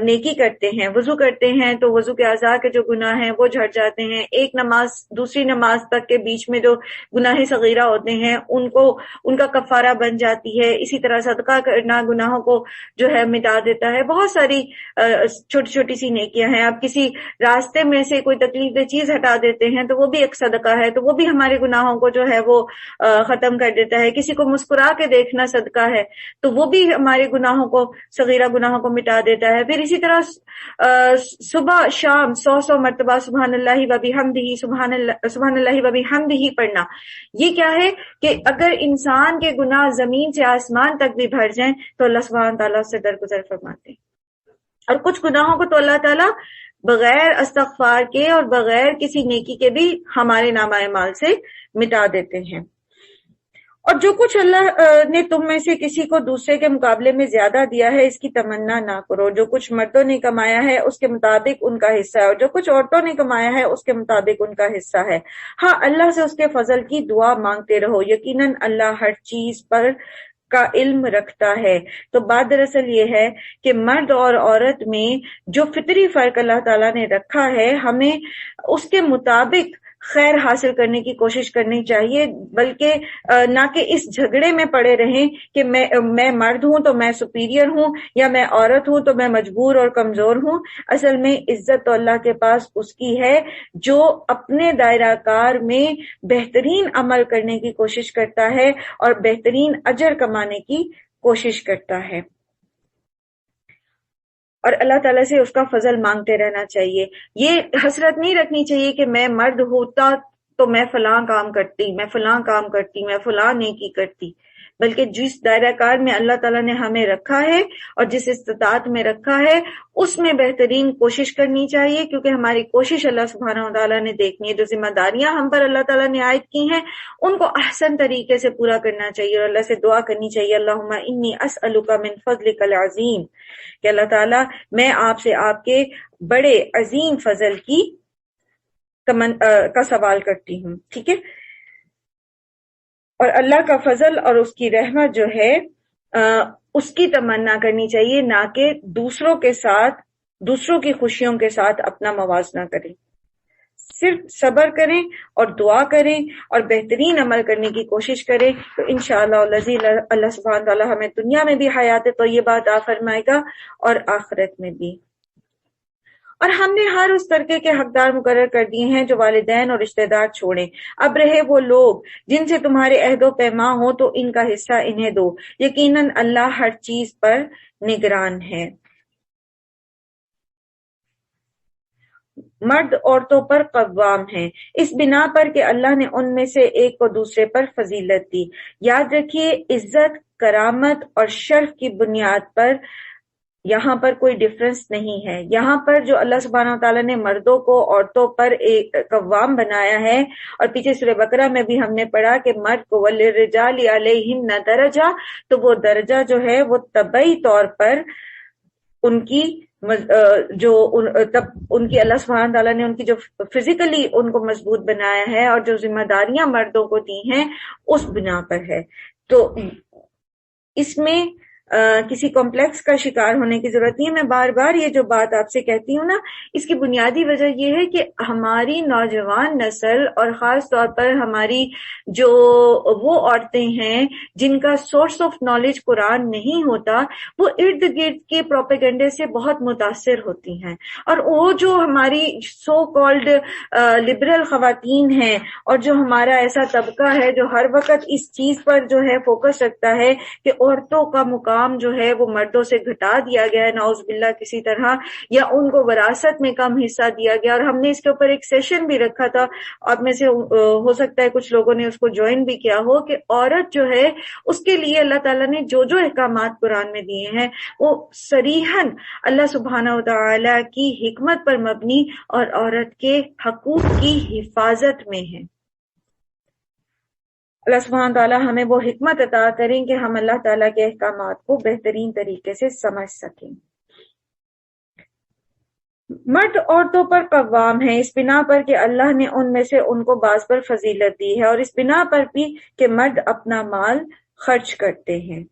نیکی کرتے ہیں، وضو کرتے ہیں تو وضو کے اعضاء کے جو گناہ ہیں وہ جھڑ جاتے ہیں. ایک نماز دوسری نماز تک کے بیچ میں جو گناہ صغیرہ ہوتے ہیں ان کا کفارہ بن جاتی ہے. اسی طرح صدقہ کرنا گناہوں کو جو ہے مٹا دیتا ہے. بہت ساری چھوٹی چھوٹی سی نیکیاں ہیں. آپ کسی راستے میں سے کوئی تکلیف دہ چیز ہٹا دیتے ہیں تو وہ بھی ایک صدقہ ہے، تو وہ بھی ہمارے گناہوں کو جو ہے وہ ختم کر دیتا ہے. کسی کو مسکرا کے دیکھنا صدقہ ہے تو وہ بھی ہمارے گناہوں کو، صغیرہ گناہوں کو مٹا دیتا ہے. پھر اسی طرح صبح شام 100 مرتبہ سبحان اللہ و بحمدہ سبحان اللہ و بحمدہ پڑھنا. یہ کیا ہے کہ اگر انسان کے گناہ زمین سے آسمان تک بھی بھر جائیں تو اللہ سبحانہ تعالیٰ سے درگزر فرماتے ہیں. اور کچھ گناہوں کو تو اللہ تعالیٰ بغیر استغفار کے اور بغیر کسی نیکی کے بھی ہمارے نامہ اعمال سے مٹا دیتے ہیں. اور جو کچھ اللہ نے تم میں سے کسی کو دوسرے کے مقابلے میں زیادہ دیا ہے اس کی تمنا نہ کرو، جو کچھ مردوں نے کمایا ہے اس کے مطابق ان کا حصہ ہے، اور جو کچھ عورتوں نے کمایا ہے اس کے مطابق ان کا حصہ ہے۔ ہاں، اللہ سے اس کے فضل کی دعا مانگتے رہو، یقیناً اللہ ہر چیز پر کا علم رکھتا ہے۔ تو بات دراصل یہ ہے کہ مرد اور عورت میں جو فطری فرق اللہ تعالیٰ نے رکھا ہے، ہمیں اس کے مطابق خیر حاصل کرنے کی کوشش کرنی چاہیے، بلکہ نہ کہ اس جھگڑے میں پڑے رہیں کہ میں مرد ہوں تو میں سپیریئر ہوں، یا میں عورت ہوں تو میں مجبور اور کمزور ہوں۔ اصل میں عزت تو اللہ کے پاس اس کی ہے جو اپنے دائرہ کار میں بہترین عمل کرنے کی کوشش کرتا ہے اور بہترین اجر کمانے کی کوشش کرتا ہے، اور اللہ تعالیٰ سے اس کا فضل مانگتے رہنا چاہیے۔ یہ حسرت نہیں رکھنی چاہیے کہ میں مرد ہوتا تو میں فلاں کام کرتی، میں فلاں کام کرتی، میں فلاں نیکی کرتی، بلکہ جس دائرہ کار میں اللہ تعالیٰ نے ہمیں رکھا ہے اور جس استطاعت میں رکھا ہے اس میں بہترین کوشش کرنی چاہیے، کیونکہ ہماری کوشش اللہ سبحانہ و تعالیٰ نے دیکھنی ہے۔ جو ذمہ داریاں ہم پر اللہ تعالیٰ نے عائد کی ہیں ان کو احسن طریقے سے پورا کرنا چاہیے، اور اللہ سے دعا کرنی چاہیے، اللہم انی اسألک من فضلک العظیم، کہ اللہ تعالیٰ میں آپ سے آپ کے بڑے عظیم فضل کا سوال کرتی ہوں۔ ٹھیک ہے، اور اللہ کا فضل اور اس کی رحمت جو ہے اس کی تمنا کرنی چاہیے، نہ کہ دوسروں کی خوشیوں کے ساتھ اپنا موازنہ کریں۔ صرف صبر کریں اور دعا کریں اور بہترین عمل کرنے کی کوشش کریں، تو انشاءاللہ اللہ سبحانہ تعالیٰ ہمیں دنیا میں بھی حیات طیبہ عطا فرمائے گا اور آخرت میں بھی۔ اور ہم نے ہر اس طرقے کے حقدار مقرر کر دیے ہیں جو والدین اور رشتہ دار چھوڑیں۔ اب رہے وہ لوگ جن سے تمہارے عہد و پیما ہو تو ان کا حصہ انہیں دو، یقیناً اللہ ہر چیز پر نگران ہے۔ مرد عورتوں پر قوام ہیں اس بنا پر کہ اللہ نے ان میں سے ایک کو دوسرے پر فضیلت دی۔ یاد رکھیے، عزت، کرامت اور شرف کی بنیاد پر یہاں پر کوئی ڈفرنس نہیں ہے۔ یہاں پر جو اللہ سبحانہ وتعالیٰ نے مردوں کو عورتوں پر ایک قوام بنایا ہے، اور پیچھے سورہ بقرہ میں بھی ہم نے پڑھا کہ مرد کو وَلِلرِّجَالِ عَلَيْهِنَّ درجہ، تو وہ درجہ جو ہے وہ طبعی طور پر ان کی ان کی اللہ سبحانہ تعالیٰ نے ان کی جو فزیکلی ان کو مضبوط بنایا ہے اور جو ذمہ داریاں مردوں کو دی ہیں اس بنا پر ہے۔ تو اس میں کسی کمپلیکس کا شکار ہونے کی ضرورت نہیں ہے۔ میں بار بار یہ جو بات آپ سے کہتی ہوں نا، اس کی بنیادی وجہ یہ ہے کہ ہماری نوجوان نسل اور خاص طور پر ہماری جو وہ عورتیں ہیں جن کا سورس آف نالج قرآن نہیں ہوتا، وہ ارد گرد کے پروپیگنڈے سے بہت متاثر ہوتی ہیں، اور وہ جو ہماری سو کالڈ لبرل خواتین ہیں اور جو ہمارا ایسا طبقہ ہے جو ہر وقت اس چیز پر جو ہے فوکس رکھتا ہے کہ عورتوں کا مقام جو ہے وہ مردوں سے گھٹا دیا گیا ہے نعوذ باللہ کسی طرح، یا ان کو وراثت میں کم حصہ دیا گیا۔ اور ہم نے اس کے اوپر ایک سیشن بھی رکھا تھا، آپ میں سے ہو سکتا ہے کچھ لوگوں نے اس کو جوائن بھی کیا ہو، کہ عورت جو ہے اس کے لیے اللہ تعالیٰ نے جو جو احکامات قرآن میں دیے ہیں وہ صریحاً اللہ سبحانہ وتعالی کی حکمت پر مبنی اور عورت کے حقوق کی حفاظت میں ہیں۔ اللہ سبحانہ تعالیٰ ہمیں وہ حکمت عطا کریں کہ ہم اللہ تعالیٰ کے احکامات کو بہترین طریقے سے سمجھ سکیں۔ مرد عورتوں پر قوام ہیں اس بنا پر کہ اللہ نے ان میں سے ان کو بعض پر فضیلت دی ہے، اور اس بنا پر بھی کہ مرد اپنا مال خرچ کرتے ہیں۔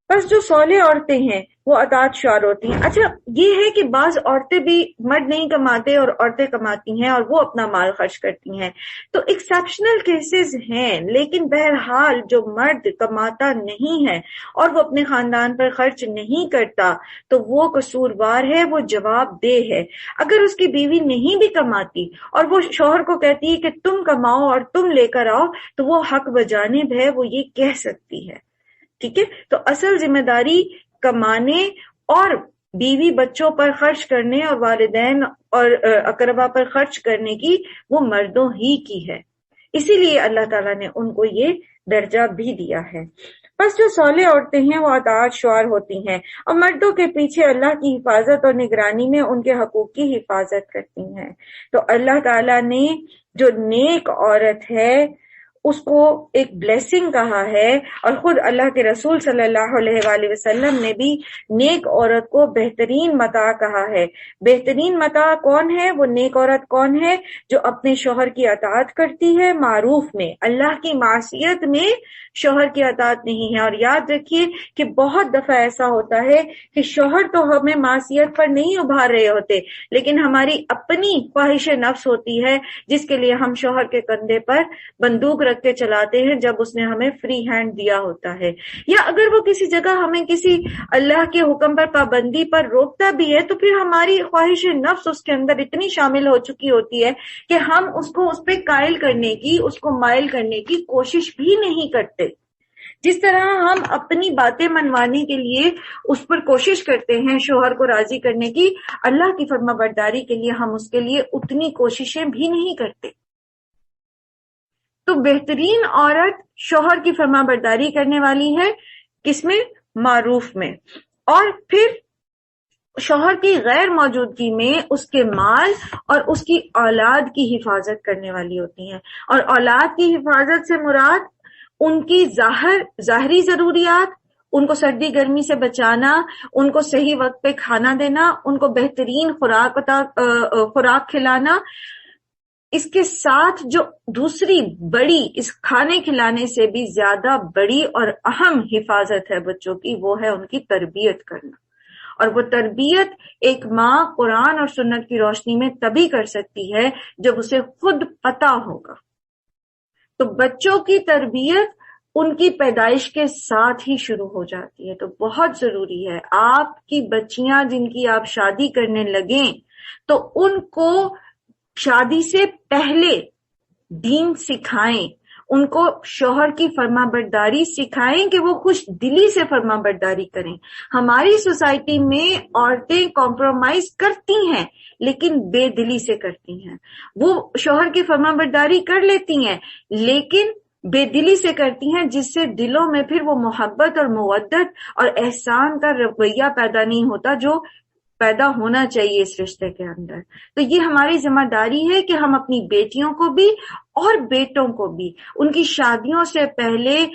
بس جو صالح عورتیں ہیں وہ اطاعت شعار ہوتی ہیں۔ اچھا، یہ ہے کہ بعض عورتیں بھی، مرد نہیں کماتے اور عورتیں کماتی ہیں اور وہ اپنا مال خرچ کرتی ہیں، تو ایکسیپشنل کیسز ہیں، لیکن بہرحال جو مرد کماتا نہیں ہے اور وہ اپنے خاندان پر خرچ نہیں کرتا تو وہ قصوروار ہے، وہ جواب دہ ہے۔ اگر اس کی بیوی نہیں بھی کماتی اور وہ شوہر کو کہتی ہے کہ تم کماؤ اور تم لے کر آؤ، تو وہ حق بجانب ہے، وہ یہ کہہ سکتی ہے۔ ٹھیک ہے، تو اصل ذمہ داری کمانے اور بیوی بچوں پر خرچ کرنے اور والدین اور اقربا پر خرچ کرنے کی وہ مردوں ہی کی ہے، اسی لیے اللہ تعالیٰ نے ان کو یہ درجہ بھی دیا ہے۔ بس جو صالح عورتیں ہیں وہ اطاعت شعار ہوتی ہیں اور مردوں کے پیچھے اللہ کی حفاظت اور نگرانی میں ان کے حقوق کی حفاظت کرتی ہیں۔ تو اللہ تعالیٰ نے جو نیک عورت ہے اس کو ایک بلیسنگ کہا ہے، اور خود اللہ کے رسول صلی اللہ علیہ وآلہ وسلم نے بھی نیک عورت کو بہترین متاع کہا ہے۔ بہترین متاع کون ہے؟ وہ نیک عورت کون ہے؟ جو اپنے شوہر کی اطاعت کرتی ہے معروف میں، اللہ کی معصیت میں شوہر کی اطاعت نہیں ہے۔ اور یاد رکھیے کہ بہت دفعہ ایسا ہوتا ہے کہ شوہر تو ہمیں معصیت پر نہیں ابھار رہے ہوتے، لیکن ہماری اپنی خواہش نفس ہوتی ہے جس کے لیے ہم شوہر کے کندھے پر بندوق رکھ کے چلاتے ہیں جب اس نے ہمیں فری ہینڈ دیا ہوتا ہے، یا اگر وہ کسی جگہ ہمیں کسی اللہ کے حکم پر پابندی پر روکتا بھی ہے تو پھر ہماری خواہش نفس اس کے اندر اتنی شامل ہو چکی ہوتی ہے کہ ہم اس کو اس پہ قائل کرنے کی، اس کو مائل کرنے کی کوشش بھی نہیں کرتے۔ جس طرح ہم اپنی باتیں منوانے کے لیے اس پر کوشش کرتے ہیں شوہر کو راضی کرنے کی، اللہ کی فرما برداری کے لیے ہم اس کے لیے اتنی کوششیں بھی نہیں کرتے۔ تو بہترین عورت شوہر کی فرما برداری کرنے والی ہے، کس میں؟ معروف میں۔ اور پھر شوہر کی غیر موجودگی میں اس کے مال اور اس کی اولاد کی حفاظت کرنے والی ہوتی ہیں۔ اور اولاد کی حفاظت سے مراد ان کی ظاہری ضروریات، ان کو سردی گرمی سے بچانا، ان کو صحیح وقت پہ کھانا دینا، ان کو بہترین خوراک کھلانا، اس کے ساتھ جو دوسری بڑی، اس کھانے کھلانے سے بھی زیادہ بڑی اور اہم حفاظت ہے بچوں کی، وہ ہے ان کی تربیت کرنا۔ اور وہ تربیت ایک ماں قرآن اور سنت کی روشنی میں تبھی کر سکتی ہے جب اسے خود پتہ ہوگا۔ تو بچوں کی تربیت ان کی پیدائش کے ساتھ ہی شروع ہو جاتی ہے۔ تو بہت ضروری ہے آپ کی بچیاں جن کی آپ شادی کرنے لگیں تو ان کو شادی سے پہلے دین سکھائیں، ان کو شوہر کی فرما برداری سکھائیں کہ وہ خوش دلی سے فرما برداری کریں۔ ہماری سوسائٹی میں عورتیں کمپرومائز کرتی ہیں لیکن بے دلی سے کرتی ہیں، وہ شوہر کی فرما برداری کر لیتی ہیں لیکن بے دلی سے کرتی ہیں، جس سے دلوں میں پھر وہ محبت اور مودت اور احسان کا رویہ پیدا نہیں ہوتا جو پیدا ہونا چاہیے اس رشتے کے اندر۔ تو یہ ہماری ذمہ داری ہے کہ ہم اپنی بیٹیوں کو بھی اور بیٹوں کو بھی ان کی شادیوں سے پہلے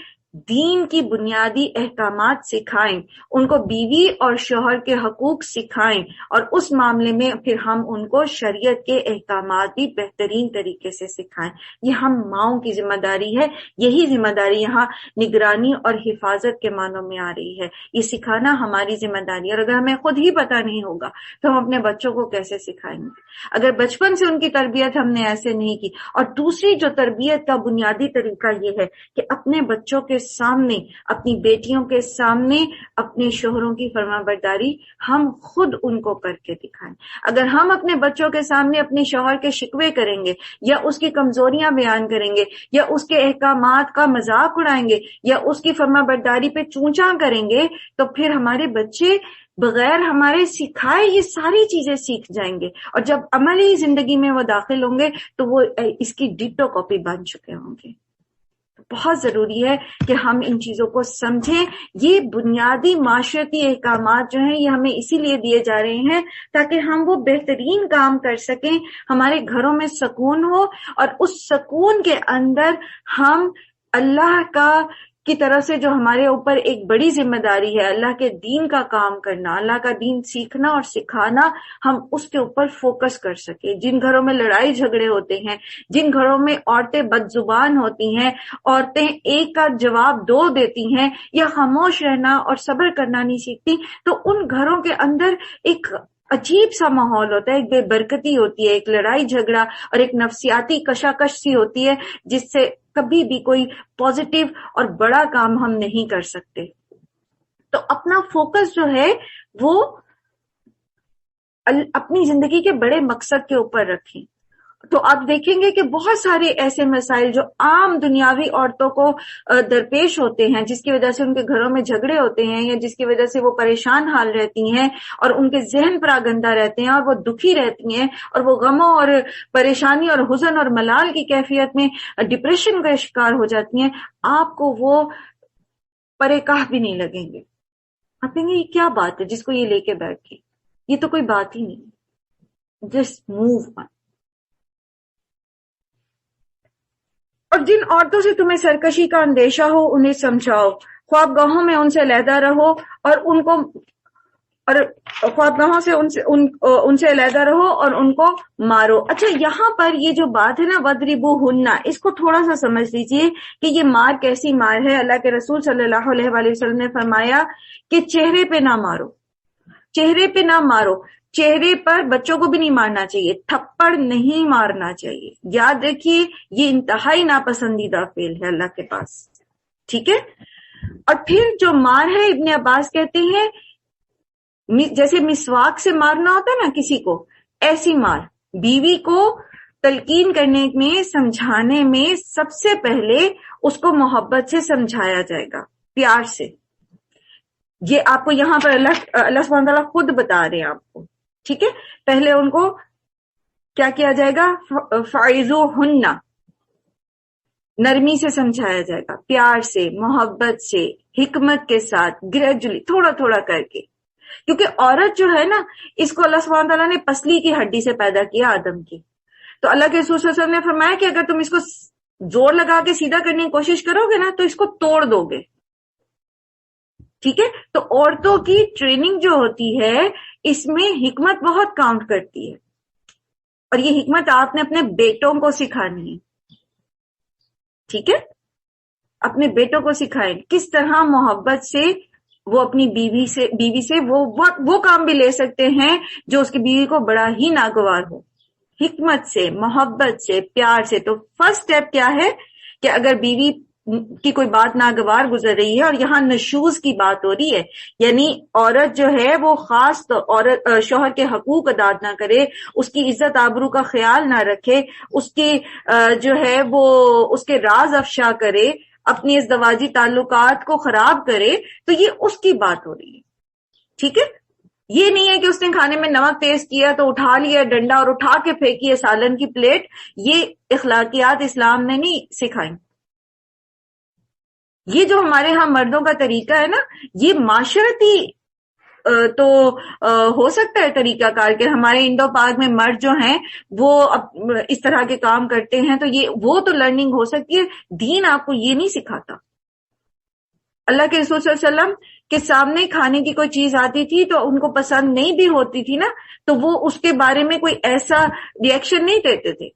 دین کی بنیادی احکامات سکھائیں، ان کو بیوی اور شوہر کے حقوق سکھائیں، اور اس معاملے میں پھر ہم ان کو شریعت کے احکامات بھی بہترین طریقے سے سکھائیں۔ یہ ہم ماؤں کی ذمہ داری ہے، یہی ذمہ داری یہاں نگرانی اور حفاظت کے معنوں میں آ رہی ہے۔ یہ سکھانا ہماری ذمہ داری ہے، اور اگر ہمیں خود ہی پتہ نہیں ہوگا تو ہم اپنے بچوں کو کیسے سکھائیں گے اگر بچپن سے ان کی تربیت ہم نے ایسے نہیں کی۔ اور دوسری جو تربیت کا بنیادی طریقہ یہ ہے کہ اپنے بچوں کے سامنے، اپنی بیٹیوں کے سامنے اپنے شوہروں کی فرما برداری ہم خود ان کو کر کے دکھائیں۔ اگر ہم اپنے بچوں کے سامنے اپنے شوہر کے شکوے کریں گے یا اس کی کمزوریاں بیان کریں گے یا اس کے احکامات کا مذاق اڑائیں گے یا اس کی فرما برداری پہ چونچاں کریں گے تو پھر ہمارے بچے بغیر ہمارے سکھائے یہ ساری چیزیں سیکھ جائیں گے، اور جب عملی زندگی میں وہ داخل ہوں گے تو وہ اس کی ڈٹو کاپی بن چکے ہوں گے۔ بہت ضروری ہے کہ ہم ان چیزوں کو سمجھیں۔ یہ بنیادی معاشرتی احکامات جو ہیں یہ ہمیں اسی لیے دیے جا رہے ہیں تاکہ ہم وہ بہترین کام کر سکیں، ہمارے گھروں میں سکون ہو، اور اس سکون کے اندر ہم اللہ کی طرف سے جو ہمارے اوپر ایک بڑی ذمہ داری ہے، اللہ کے دین کا کام کرنا، اللہ کا دین سیکھنا اور سکھانا، ہم اس کے اوپر فوکس کر سکیں۔ جن گھروں میں لڑائی جھگڑے ہوتے ہیں، جن گھروں میں عورتیں بد زبان ہوتی ہیں، عورتیں ایک کا جواب دو دیتی ہیں یا خاموش رہنا اور صبر کرنا نہیں سیکھتی، تو ان گھروں کے اندر ایک عجیب سا ماحول ہوتا ہے، ایک بے برکتی ہوتی ہے، ایک لڑائی جھگڑا اور ایک نفسیاتی کشاکش سی ہوتی ہے جس سے کبھی بھی کوئی پازیٹیو اور بڑا کام ہم نہیں کر سکتے۔ تو اپنا فوکس جو ہے وہ اپنی زندگی کے بڑے مقصد کے اوپر رکھیں۔ تو آپ دیکھیں گے کہ بہت سارے ایسے مسائل جو عام دنیاوی عورتوں کو درپیش ہوتے ہیں، جس کی وجہ سے ان کے گھروں میں جھگڑے ہوتے ہیں یا جس کی وجہ سے وہ پریشان حال رہتی ہیں اور ان کے ذہن پراگندہ رہتے ہیں اور وہ دکھی رہتی ہیں اور وہ غموں اور پریشانی اور حزن اور ملال کی کیفیت میں ڈپریشن کا شکار ہو جاتی ہیں، آپ کو وہ پرے کاہ بھی نہیں لگیں گے۔ آپ کہیں گے یہ کیا بات ہے جس کو یہ لے کے بیٹھ گئی، یہ تو کوئی بات ہی نہیں، جسٹ موو آن۔ اور جن عورتوں سے تمہیں سرکشی کا اندیشہ ہو انہیں سمجھاؤ، خوابگاہوں میں ان سے علیحدہ رہو اور ان کو خوابگاہوں سے ان سے علیحدہ رہو اور ان کو مارو۔ اچھا یہاں پر یہ جو بات ہے نا وَاضْرِبُوهُنَّ، اس کو تھوڑا سا سمجھ لیجئے کہ یہ مار کیسی مار ہے۔ اللہ کے رسول صلی اللہ علیہ وآلہ وسلم نے فرمایا کہ چہرے پہ نہ مارو، چہرے پہ نہ مارو، چہرے پر بچوں کو بھی نہیں مارنا چاہیے، تھپڑ نہیں مارنا چاہیے۔ یاد رکھیے یہ انتہائی ناپسندیدہ فعل ہے اللہ کے پاس، ٹھیک ہے۔ اور پھر جو مار ہے ابن عباس کہتے ہیں جیسے مسواک سے مارنا ہوتا ہے نا کسی کو، ایسی مار۔ بیوی کو تلقین کرنے میں، سمجھانے میں سب سے پہلے اس کو محبت سے سمجھایا جائے گا، پیار سے۔ یہ آپ کو یہاں پر اللہ سبحانہ تعالیٰ خود بتا رہے ہیں آپ کو، ٹھیک ہے۔ پہلے ان کو کیا کیا جائے گا؟ فَعِظُوهُنَّ، نرمی سے سمجھایا جائے گا، پیار سے، محبت سے، حکمت کے ساتھ، گریجولی، تھوڑا تھوڑا کر کے۔ کیونکہ عورت جو ہے نا، اس کو اللہ سبحانہ تعالیٰ نے پسلی کی ہڈی سے پیدا کیا، آدم کی۔ تو اللہ کے رسول صلی اللہ علیہ وسلم نے فرمایا کہ اگر تم اس کو زور لگا کے سیدھا کرنے کی کوشش کرو گے نا تو اس کو توڑ دو گے، ٹھیک ہے۔ تو عورتوں کی ٹریننگ جو ہوتی ہے اس میں حکمت بہت کاؤنٹ کرتی ہے، اور یہ حکمت آپ نے اپنے بیٹوں کو سکھانی ہے، ٹھیک ہے۔ اپنے بیٹوں کو سکھائیں کس طرح محبت سے وہ اپنی بیوی سے وہ کام بھی لے سکتے ہیں جو اس کی بیوی کو بڑا ہی ناگوار ہو، حکمت سے، محبت سے، پیار سے۔ تو فرسٹ سٹیپ کیا ہے کہ اگر بیوی کی کوئی بات ناگوار گزر رہی ہے، اور یہاں نشوز کی بات ہو رہی ہے، یعنی عورت جو ہے وہ خاص عورت شوہر کے حقوق ادا نہ کرے، اس کی عزت آبرو کا خیال نہ رکھے، اس کی جو ہے وہ اس کے راز افشا کرے، اپنی ازدواجی تعلقات کو خراب کرے، تو یہ اس کی بات ہو رہی ہے، ٹھیک ہے۔ یہ نہیں ہے کہ اس نے کھانے میں نمک تیز کیا تو اٹھا لیا ڈنڈا اور اٹھا کے پھینکی ہے سالن کی پلیٹ۔ یہ اخلاقیات اسلام نے نہیں سکھائی۔ یہ جو ہمارے ہاں مردوں کا طریقہ ہے نا، یہ معاشرتی تو ہو سکتا ہے طریقہ کار کہ ہمارے انڈو پاک میں مرد جو ہیں وہ اس طرح کے کام کرتے ہیں، تو یہ وہ تو لرننگ ہو سکتی ہے، دین آپ کو یہ نہیں سکھاتا۔ اللہ کے رسول صلی اللہ علیہ وسلم کے سامنے کھانے کی کوئی چیز آتی تھی تو ان کو پسند نہیں بھی ہوتی تھی نا، تو وہ اس کے بارے میں کوئی ایسا ریئیکشن نہیں دیتے تھے۔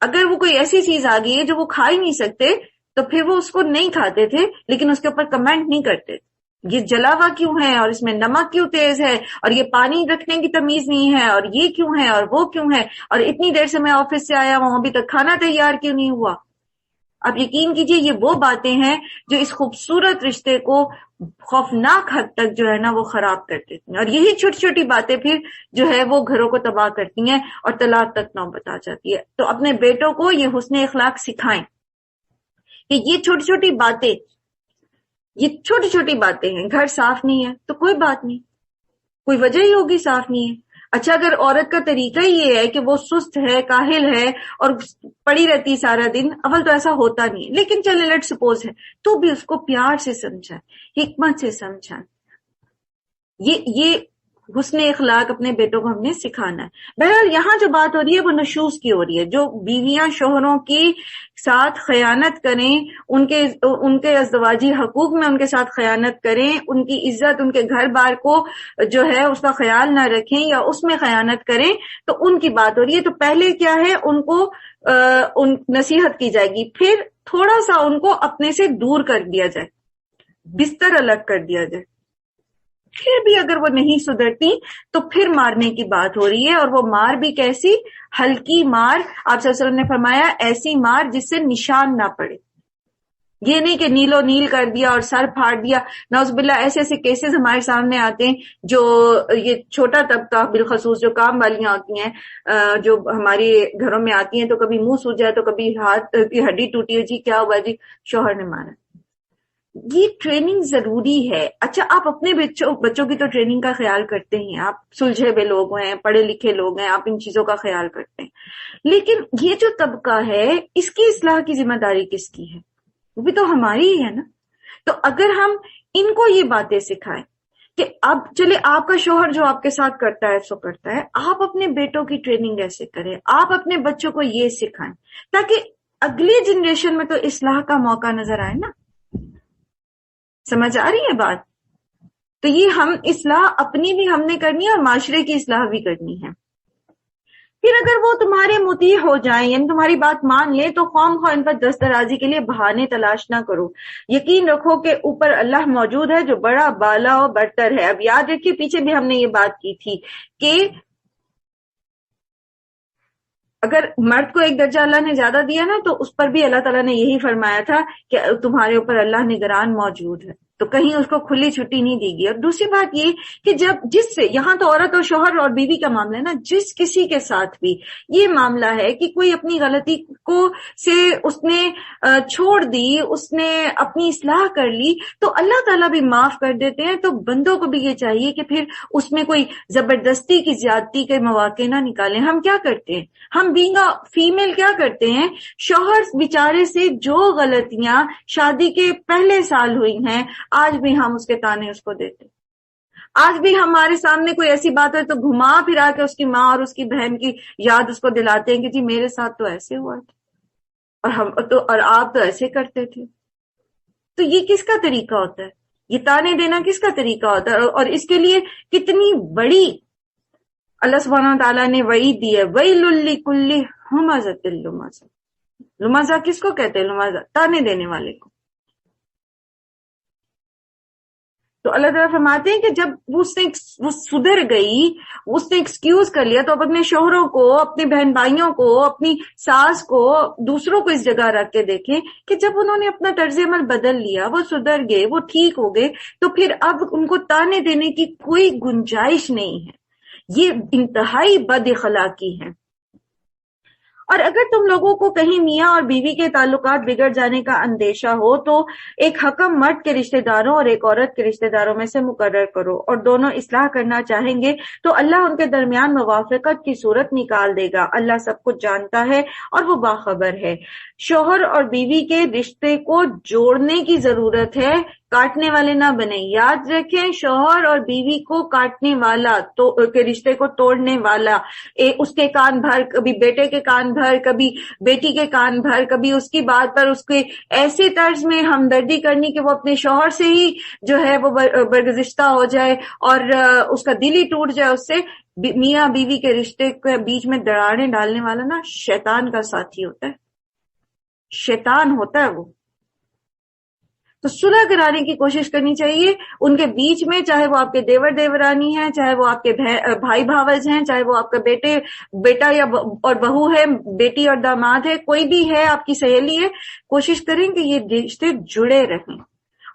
اگر وہ کوئی ایسی چیز آ گئی ہے جو وہ کھا ہی نہیں سکتے تو پھر وہ اس کو نہیں کھاتے تھے، لیکن اس کے اوپر کمنٹ نہیں کرتے، یہ جلا ہوا کیوں ہے، اور اس میں نمک کیوں تیز ہے، اور یہ پانی رکھنے کی تمیز نہیں ہے، اور یہ کیوں ہے، اور وہ کیوں ہے، اور اتنی دیر سے میں آفس سے آیا ہوں ابھی تک کھانا تیار کیوں نہیں ہوا۔ آپ یقین کیجئے یہ وہ باتیں ہیں جو اس خوبصورت رشتے کو خوفناک حد تک جو ہے نا وہ خراب کر دیتی ہیں، اور یہی چھوٹی چھوٹی باتیں پھر جو ہے وہ گھروں کو تباہ کرتی ہیں اور طلاق تک نوبت آ جاتی ہے۔ تو اپنے بیٹوں کو یہ حسن اخلاق سکھائیں کہ یہ چھوٹی چھوٹی باتیں، یہ چھوٹی چھوٹی باتیں ہیں۔ گھر صاف نہیں ہے تو کوئی بات نہیں، کوئی وجہ ہی ہوگی صاف نہیں ہے۔ اچھا اگر عورت کا طریقہ ہی یہ ہے کہ وہ سست ہے، کاہل ہے اور پڑی رہتی سارا دن، اول تو ایسا ہوتا نہیں ہے، لیکن چلے لیٹ سپوز ہے، تو بھی اس کو پیار سے سمجھائیں، حکمت سے سمجھائیں۔ یہ حسن اخلاق اپنے بیٹوں کو ہم نے سکھانا ہے۔ بہرحال یہاں جو بات ہو رہی ہے وہ نشوز کی ہو رہی ہے، جو بیویاں شوہروں کی ساتھ خیانت کریں، ان کے ازدواجی حقوق میں ان کے ساتھ خیانت کریں، ان کی عزت، ان کے گھر بار کو جو ہے اس کا خیال نہ رکھیں یا اس میں خیانت کریں، تو ان کی بات ہو رہی ہے۔ تو پہلے کیا ہے، ان کو نصیحت کی جائے گی، پھر تھوڑا سا ان کو اپنے سے دور کر دیا جائے، بستر الگ کر دیا جائے۔ پھر بھی اگر وہ نہیں سدھرتی تو پھر مارنے کی بات ہو رہی ہے، اور وہ مار بھی کیسی، ہلکی مار۔ آپ صلی اللہ علیہ وسلم نے فرمایا ایسی مار جس سے نشان نہ پڑے، یہ نہیں کہ نیلو نیل کر دیا اور سر پھاڑ دیا۔ نعوذ باللہ ایسے ایسے کیسز ہمارے سامنے آتے ہیں، جو یہ چھوٹا طبقہ بالخصوص جو کام والیاں ہوتی ہیں، جو ہمارے گھروں میں آتی ہیں، تو کبھی منہ سوج جائے تو کبھی ہاتھ کی ہڈی ٹوٹی ہے، جی کیا ہوا، جی شوہر نے مارا۔ یہ ٹریننگ ضروری ہے۔ اچھا آپ اپنے بچوں کی تو ٹریننگ کا خیال کرتے ہیں، آپ سلجھے ہوئے لوگ ہیں، پڑھے لکھے لوگ ہیں، آپ ان چیزوں کا خیال کرتے ہیں، لیکن یہ جو طبقہ ہے اس کی اصلاح کی ذمہ داری کس کی ہے؟ وہ بھی تو ہماری ہی ہے نا۔ تو اگر ہم ان کو یہ باتیں سکھائیں کہ اب چلے آپ کا شوہر جو آپ کے ساتھ کرتا ہے سو کرتا ہے، آپ اپنے بیٹوں کی ٹریننگ ایسے کریں، آپ اپنے بچوں کو یہ سکھائیں، تاکہ اگلی جنریشن میں تو اصلاح کا موقع نظر آئے نا. سمجھ آ رہی ہے بات؟ تو یہ ہم اصلاح اپنی بھی ہم نے کرنی ہے اور معاشرے کی اصلاح بھی کرنی ہے. پھر اگر وہ تمہارے مطیع ہو جائیں یعنی تمہاری بات مان لیں تو خواہ ان پر دست درازی کے لیے بہانے تلاش نہ کرو. یقین رکھو کہ اوپر اللہ موجود ہے جو بڑا بالا و برتر ہے. اب یاد رکھیے پیچھے بھی ہم نے یہ بات کی تھی کہ اگر مرد کو ایک درجہ اللہ نے زیادہ دیا نا تو اس پر بھی اللہ تعالیٰ نے یہی فرمایا تھا کہ تمہارے اوپر اللہ نگران موجود ہے، تو کہیں اس کو کھلی چھٹی نہیں دی گئی. اور دوسری بات یہ کہ جس سے یہاں تو عورت اور شوہر اور بیوی کا معاملہ ہے نا، جس کسی کے ساتھ بھی یہ معاملہ ہے کہ کوئی اپنی غلطی کو سے اس نے چھوڑ دی، اس نے اپنی اصلاح کر لی تو اللہ تعالیٰ بھی معاف کر دیتے ہیں. تو بندوں کو بھی یہ چاہیے کہ پھر اس میں کوئی زبردستی کی زیادتی کے مواقع نہ نکالیں. ہم کیا کرتے ہیں، ہم بینگ فیمیل کیا کرتے ہیں، شوہر بیچارے سے جو غلطیاں شادی کے پہلے سال ہوئی ہیں آج بھی ہم اس کے تانے اس کو دیتے. آج بھی ہمارے سامنے کوئی ایسی بات ہے تو گھما پھرا کے اس کی ماں اور اس کی بہن کی یاد اس کو دلاتے ہیں کہ جی میرے ساتھ تو ایسے ہوا تھا اور آپ تو ایسے کرتے تھے. تو یہ کس کا طریقہ ہوتا ہے؟ یہ تانے دینا کس کا طریقہ ہوتا ہے؟ اور اس کے لیے کتنی بڑی اللہ سبحانہ و تعالیٰ نے وعید دی ہے، ویل لکل ہمزۃ لمزہ. لمزہ کس کو کہتے ہیں؟ لمزہ تانے دینے والے کو. تو اللہ تعالیٰ فرماتے ہیں کہ جب وہ سدھر گئی، اس نے ایکسکیوز کر لیا، تو اب اپنے شوہروں کو، اپنے بہن بھائیوں کو، اپنی ساس کو، دوسروں کو اس جگہ رکھ کے دیکھیں کہ جب انہوں نے اپنا طرز عمل بدل لیا، وہ سدھر گئے، وہ ٹھیک ہو گئے، تو پھر اب ان کو تانے دینے کی کوئی گنجائش نہیں ہے. یہ انتہائی بد اخلاقی ہے. اور اگر تم لوگوں کو کہیں میاں اور بیوی کے تعلقات بگڑ جانے کا اندیشہ ہو تو ایک حکم مرد کے رشتہ داروں اور ایک عورت کے رشتہ داروں میں سے مقرر کرو، اور دونوں اصلاح کرنا چاہیں گے تو اللہ ان کے درمیان موافقت کی صورت نکال دے گا. اللہ سب کچھ جانتا ہے اور وہ باخبر ہے. شوہر اور بیوی کے رشتے کو جوڑنے کی ضرورت ہے، کاٹنے والے نہ بنے. یاد رکھیں، شوہر اور بیوی کو کاٹنے والا کے رشتے کو توڑنے والا، اس کے کان بھر، کبھی بیٹے کے کان بھر، کبھی بیٹی کے کان بھر، کبھی اس کی بات پر اس کے ایسے طرز میں ہمدردی کرنی کہ وہ اپنے شوہر سے ہی جو ہے وہ برگزشتہ ہو جائے اور اس کا دل ہی ٹوٹ جائے اس سے. میاں بیوی کے رشتے کے بیچ میں دراڑیں ڈالنے والا نا شیطان کا ساتھی ہوتا ہے، شیطان ہوتا ہے وہ. تو صلح کرانے کی کوشش کرنی چاہیے ان کے بیچ میں، چاہے وہ آپ کے دیور دیورانی ہیں، چاہے وہ آپ کے بھائی بھاوج ہیں، چاہے وہ آپ کا بیٹا یا اور بہو ہے، بیٹی اور داماد ہے، کوئی بھی ہے، آپ کی سہیلی ہے. کوشش کریں کہ یہ رشتے جڑے رہیں.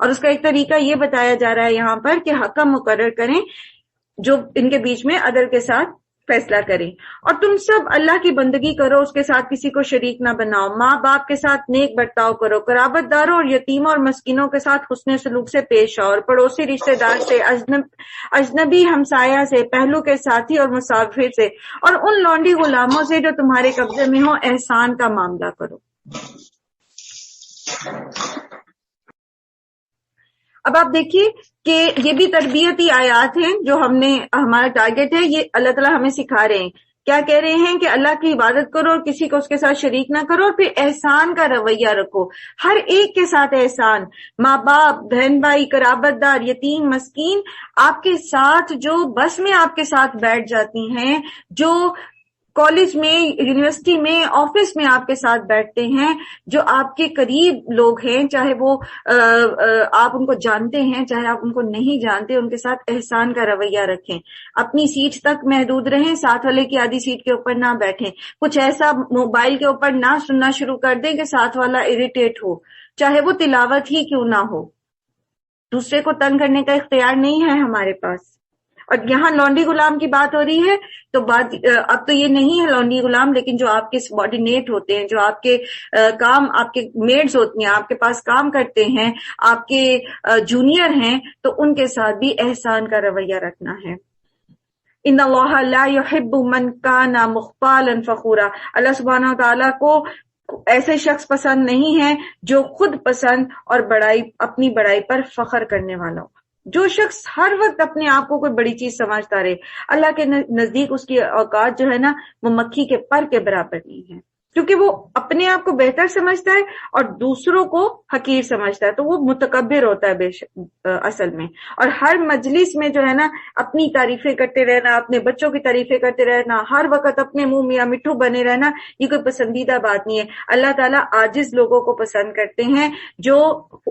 اور اس کا ایک طریقہ یہ بتایا جا رہا ہے یہاں پر کہ حکم مقرر کریں جو ان کے بیچ میں عدل کے ساتھ فیصلہ کریں. اور تم سب اللہ کی بندگی کرو، اس کے ساتھ کسی کو شریک نہ بناؤ. ماں باپ کے ساتھ نیک برتاؤ کرو، قرابت داروں اور یتیموں اور مسکینوں کے ساتھ حسن سلوک سے پیش آؤ، اور پڑوسی رشتہ دار سے، اجنبی ہمسایہ سے، پہلو کے ساتھی اور مسافر سے، اور ان لونڈی غلاموں سے جو تمہارے قبضے میں ہوں احسان کا معاملہ کرو. اب آپ دیکھیے کہ یہ بھی تربیتی آیات ہیں جو ہمارا ٹارگٹ ہے، یہ اللہ تعالیٰ ہمیں سکھا رہے ہیں. کیا کہہ رہے ہیں کہ اللہ کی عبادت کرو اور کسی کو اس کے ساتھ شریک نہ کرو، اور پھر احسان کا رویہ رکھو، ہر ایک کے ساتھ احسان. ماں باپ، بہن بھائی، قرابت دار، یتیم، مسکین آپ کے ساتھ جو بس میں آپ کے ساتھ بیٹھ جاتی ہیں، جو کالج میں، یونیورسٹی میں، آفس میں آپ کے ساتھ بیٹھتے ہیں، جو آپ کے قریب لوگ ہیں، چاہے وہ آپ ان کو جانتے ہیں چاہے آپ ان کو نہیں جانتے، ان کے ساتھ احسان کا رویہ رکھیں. اپنی سیٹ تک محدود رہیں، ساتھ والے کی آدھی سیٹ کے اوپر نہ بیٹھیں. کچھ ایسا موبائل کے اوپر نہ سننا شروع کر دیں کہ ساتھ والا اریٹیٹ ہو، چاہے وہ تلاوت ہی کیوں نہ ہو. دوسرے کو تنگ کرنے کا اختیار نہیں ہے ہمارے پاس. اور یہاں لونڈی غلام کی بات ہو رہی ہے تو بات اب تو یہ نہیں ہے لونڈی غلام، لیکن جو آپ کے سبارڈینیٹ ہوتے ہیں، جو آپ کے کام، آپ کے میڈز ہوتی ہیں، آپ کے پاس کام کرتے ہیں، آپ کے جونیئر ہیں، تو ان کے ساتھ بھی احسان کا رویہ رکھنا ہے. ان اللہ لا يحب من کان مختالا فخورا. اللہ سبحانہ و تعالیٰ کو ایسے شخص پسند نہیں ہے جو خود پسند اور اپنی بڑائی پر فخر کرنے والا ہو. جو شخص ہر وقت اپنے آپ کو کوئی بڑی چیز سمجھتا رہے، اللہ کے نزدیک اس کی اوقات جو ہے نا وہ مکھی کے پر کے برابر نہیں ہے. کیونکہ وہ اپنے آپ کو بہتر سمجھتا ہے اور دوسروں کو حقیر سمجھتا ہے، تو وہ متکبر ہوتا ہے اصل میں. اور ہر مجلس میں جو ہے نا اپنی تعریفیں کرتے رہنا، اپنے بچوں کی تعریفیں کرتے رہنا، ہر وقت اپنے منہ میاں مٹھو بنے رہنا، یہ کوئی پسندیدہ بات نہیں ہے. اللہ تعالیٰ عاجز لوگوں کو پسند کرتے ہیں، جو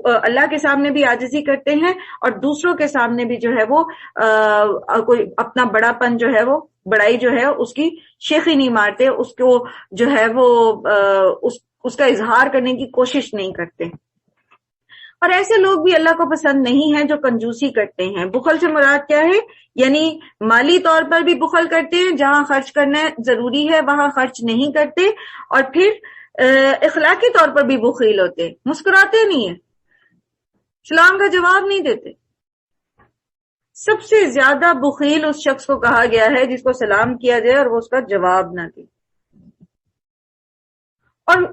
اللہ کے سامنے بھی عاجزی کرتے ہیں اور دوسروں کے سامنے بھی جو ہے وہ کوئی اپنا بڑا پن جو ہے وہ بڑائی جو ہے اس کی شیخی نہیں مارتے، اس کو جو ہے وہ اس کا اظہار کرنے کی کوشش نہیں کرتے. اور ایسے لوگ بھی اللہ کو پسند نہیں ہیں جو کنجوسی کرتے ہیں. بخل سے مراد کیا ہے؟ یعنی مالی طور پر بھی بخل کرتے ہیں، جہاں خرچ کرنا ضروری ہے وہاں خرچ نہیں کرتے، اور پھر اخلاقی طور پر بھی بخیل ہوتے، مسکراتے نہیں ہیں، سلام کا جواب نہیں دیتے. سب سے زیادہ بخیل اس شخص کو کہا گیا ہے جس کو سلام کیا جائے اور وہ اس کا جواب نہ دے، اور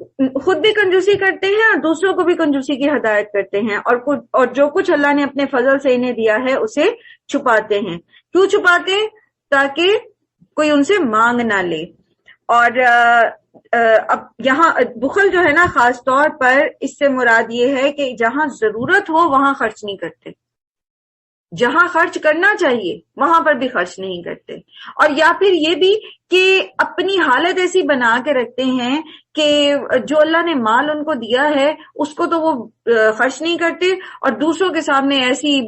خود بھی کنجوسی کرتے ہیں اور دوسروں کو بھی کنجوسی کی ہدایت کرتے ہیں، اور جو کچھ اللہ نے اپنے فضل سے انہیں دیا ہے اسے چھپاتے ہیں. کیوں چھپاتے ہیں؟ تاکہ کوئی ان سے مانگ نہ لے. اور اب یہاں بخل جو ہے نا خاص طور پر اس سے مراد یہ ہے کہ جہاں ضرورت ہو وہاں خرچ نہیں کرتے، جہاں خرچ کرنا چاہیے وہاں پر بھی خرچ نہیں کرتے. اور یا پھر یہ بھی کہ اپنی حالت ایسی بنا کے رکھتے ہیں کہ جو اللہ نے مال ان کو دیا ہے اس کو تو وہ خرچ نہیں کرتے، اور دوسروں کے سامنے ایسی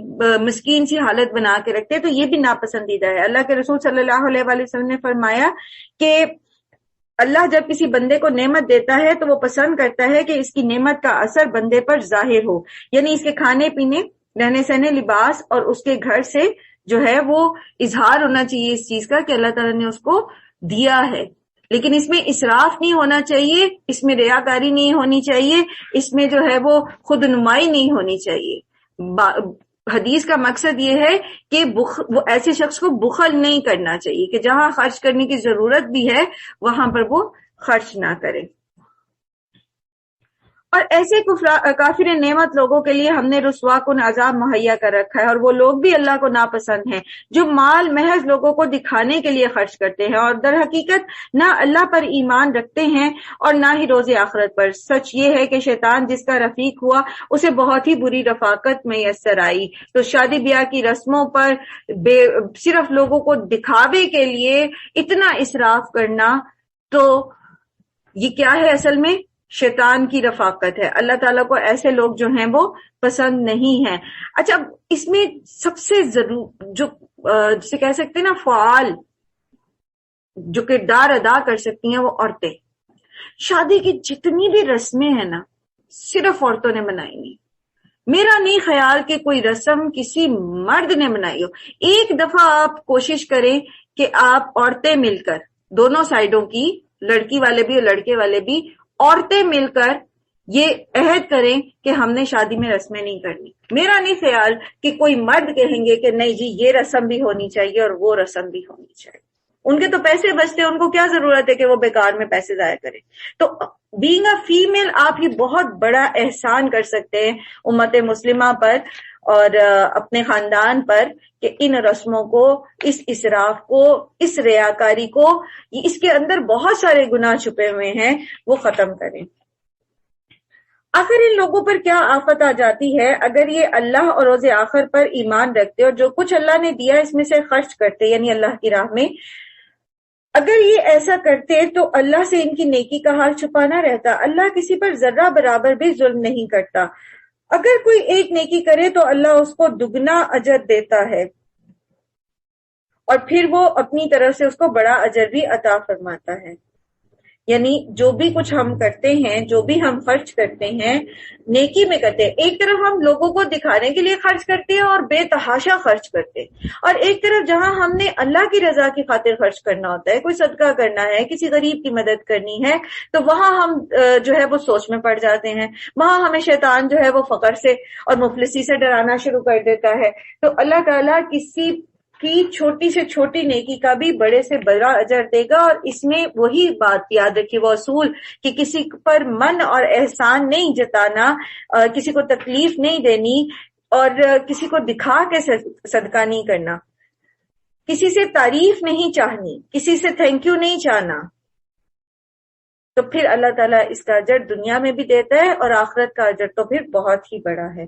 مسکین سی حالت بنا کے رکھتے، تو یہ بھی ناپسندیدہ ہے. اللہ کے رسول صلی اللہ علیہ وآلہ وسلم نے فرمایا کہ اللہ جب کسی بندے کو نعمت دیتا ہے تو وہ پسند کرتا ہے کہ اس کی نعمت کا اثر بندے پر ظاہر ہو، یعنی اس کے کھانے پینے، رہنے سہنے، لباس اور اس کے گھر سے جو ہے وہ اظہار ہونا چاہیے اس چیز کا کہ اللہ تعالیٰ نے اس کو دیا ہے. لیکن اس میں اسراف نہیں ہونا چاہیے، اس میں ریاکاری نہیں ہونی چاہیے، اس میں جو ہے وہ خود نمائی نہیں ہونی چاہیے. حدیث کا مقصد یہ ہے کہ وہ ایسے شخص کو بخل نہیں کرنا چاہیے کہ جہاں خرچ کرنے کی ضرورت بھی ہے وہاں پر وہ خرچ نہ کرے. اور ایسے کافر نعمت لوگوں کے لیے ہم نے رسوا کن عذاب مہیا کر رکھا ہے، اور وہ لوگ بھی اللہ کو ناپسند ہیں جو مال محض لوگوں کو دکھانے کے لیے خرچ کرتے ہیں اور در حقیقت نہ اللہ پر ایمان رکھتے ہیں اور نہ ہی روز آخرت پر. سچ یہ ہے کہ شیطان جس کا رفیق ہوا اسے بہت ہی بری رفاقت میسر آئی. تو شادی بیاہ کی رسموں پر صرف لوگوں کو دکھاوے کے لیے اتنا اسراف کرنا، تو یہ کیا ہے؟ اصل میں شیطان کی رفاقت ہے. اللہ تعالیٰ کو ایسے لوگ جو ہیں وہ پسند نہیں ہیں. اچھا، اس میں سب سے جو جسے کہہ سکتے ہیں نا فعال، جو کردار ادا کر سکتی ہیں وہ عورتیں. شادی کی جتنی بھی رسمیں ہیں نا صرف عورتوں نے بنائی نہیں. میرا نہیں خیال کہ کوئی رسم کسی مرد نے بنائی ہو. ایک دفعہ آپ کوشش کریں کہ آپ عورتیں مل کر، دونوں سائڈوں کی، لڑکی والے بھی اور لڑکے والے بھی، عورتیں مل کر یہ عہد کریں کہ ہم نے شادی میں رسمیں نہیں کرنی. میرا نہیں خیال کہ کوئی مرد کہیں گے کہ نہیں جی یہ رسم بھی ہونی چاہیے اور وہ رسم بھی ہونی چاہیے. ان کے تو پیسے بچتے ہیں، ان کو کیا ضرورت ہے کہ وہ بیکار میں پیسے ضائع کریں. تو بینگ اے فیمیل آپ یہ بہت بڑا احسان کر سکتے ہیں امت مسلمہ پر اور اپنے خاندان پر کہ ان رسموں کو، اس اسراف کو، اس ریاکاری کو، اس کے اندر بہت سارے گناہ چھپے ہوئے ہیں، وہ ختم کریں. آخر ان لوگوں پر کیا آفت آ جاتی ہے اگر یہ اللہ اور روز آخر پر ایمان رکھتے اور جو کچھ اللہ نے دیا اس میں سے خرچ کرتے، یعنی اللہ کی راہ میں. اگر یہ ایسا کرتے تو اللہ سے ان کی نیکی کا حال چھپانا رہتا. اللہ کسی پر ذرہ برابر بھی ظلم نہیں کرتا. اگر کوئی ایک نیکی کرے تو اللہ اس کو دگنا اجر دیتا ہے اور پھر وہ اپنی طرف سے اس کو بڑا اجر بھی عطا فرماتا ہے. یعنی جو بھی کچھ ہم کرتے ہیں، جو بھی ہم خرچ کرتے ہیں، نیکی میں کرتے ہیں. ایک طرف ہم لوگوں کو دکھانے کے لیے خرچ کرتے ہیں اور بے تحاشا خرچ کرتے ہیں، اور ایک طرف جہاں ہم نے اللہ کی رضا کی خاطر خرچ کرنا ہوتا ہے، کوئی صدقہ کرنا ہے، کسی غریب کی مدد کرنی ہے، تو وہاں ہم جو ہے وہ سوچ میں پڑ جاتے ہیں. وہاں ہمیں شیطان جو ہے وہ فقر سے اور مفلسی سے ڈرانا شروع کر دیتا ہے. تو اللہ تعالیٰ کسی کی چھوٹی سے چھوٹی نیکی کا بھی بڑے سے بڑا اجر دے گا. اور اس میں وہی بات یاد رکھیے، وہ اصول کہ کسی پر من اور احسان نہیں جتانا، کسی کو تکلیف نہیں دینی، اور کسی کو دکھا کے صدقہ نہیں کرنا، کسی سے تعریف نہیں چاہنی، کسی سے تھینک یو نہیں چاہنا. تو پھر اللہ تعالیٰ اس کا اجر دنیا میں بھی دیتا ہے اور آخرت کا اجر تو پھر بہت ہی بڑا ہے۔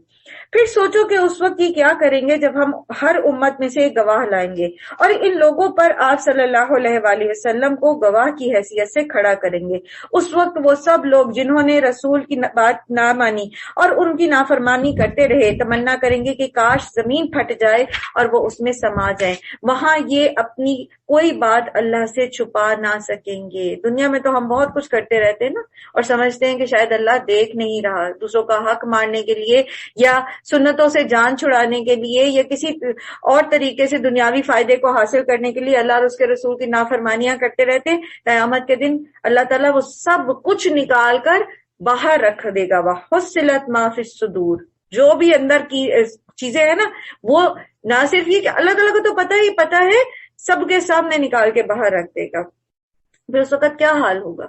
پھر سوچو کہ اس وقت یہ کیا کریں گے جب ہم ہر امت میں سے گواہ لائیں گے اور ان لوگوں پر آپ صلی اللہ علیہ وآلہ وسلم کو گواہ کی حیثیت سے کھڑا کریں گے۔ اس وقت وہ سب لوگ جنہوں نے رسول کی بات نہ مانی اور ان کی نافرمانی کرتے رہے تمنا کریں گے کہ کاش زمین پھٹ جائے اور وہ اس میں سما جائیں۔ وہاں یہ اپنی کوئی بات اللہ سے چھپا نہ سکیں گے۔ دنیا میں تو ہم بہت کچھ کرتے رہتے ہیں نا، اور سمجھتے ہیں کہ شاید اللہ دیکھ نہیں رہا، دوسروں کا حق مارنے کے لیے یا سنتوں سے جان چھڑانے کے لیے یا کسی اور طریقے سے دنیاوی فائدے کو حاصل کرنے کے لیے اللہ اور اس کے رسول کی نافرمانیاں کرتے رہتے ہیں۔ قیامت کے دن اللہ تعالیٰ وہ سب کچھ نکال کر باہر رکھ دے گا۔ وَحُصِّلَتْ مَا فِي الصُّدُورِ، جو بھی اندر کی چیزیں ہیں نا، وہ نہ صرف یہ کہ اللہ تعالیٰ کو تو پتہ ہے، سب کے سامنے نکال کے باہر رکھ دے گا۔ پھر اس وقت کیا حال ہوگا؟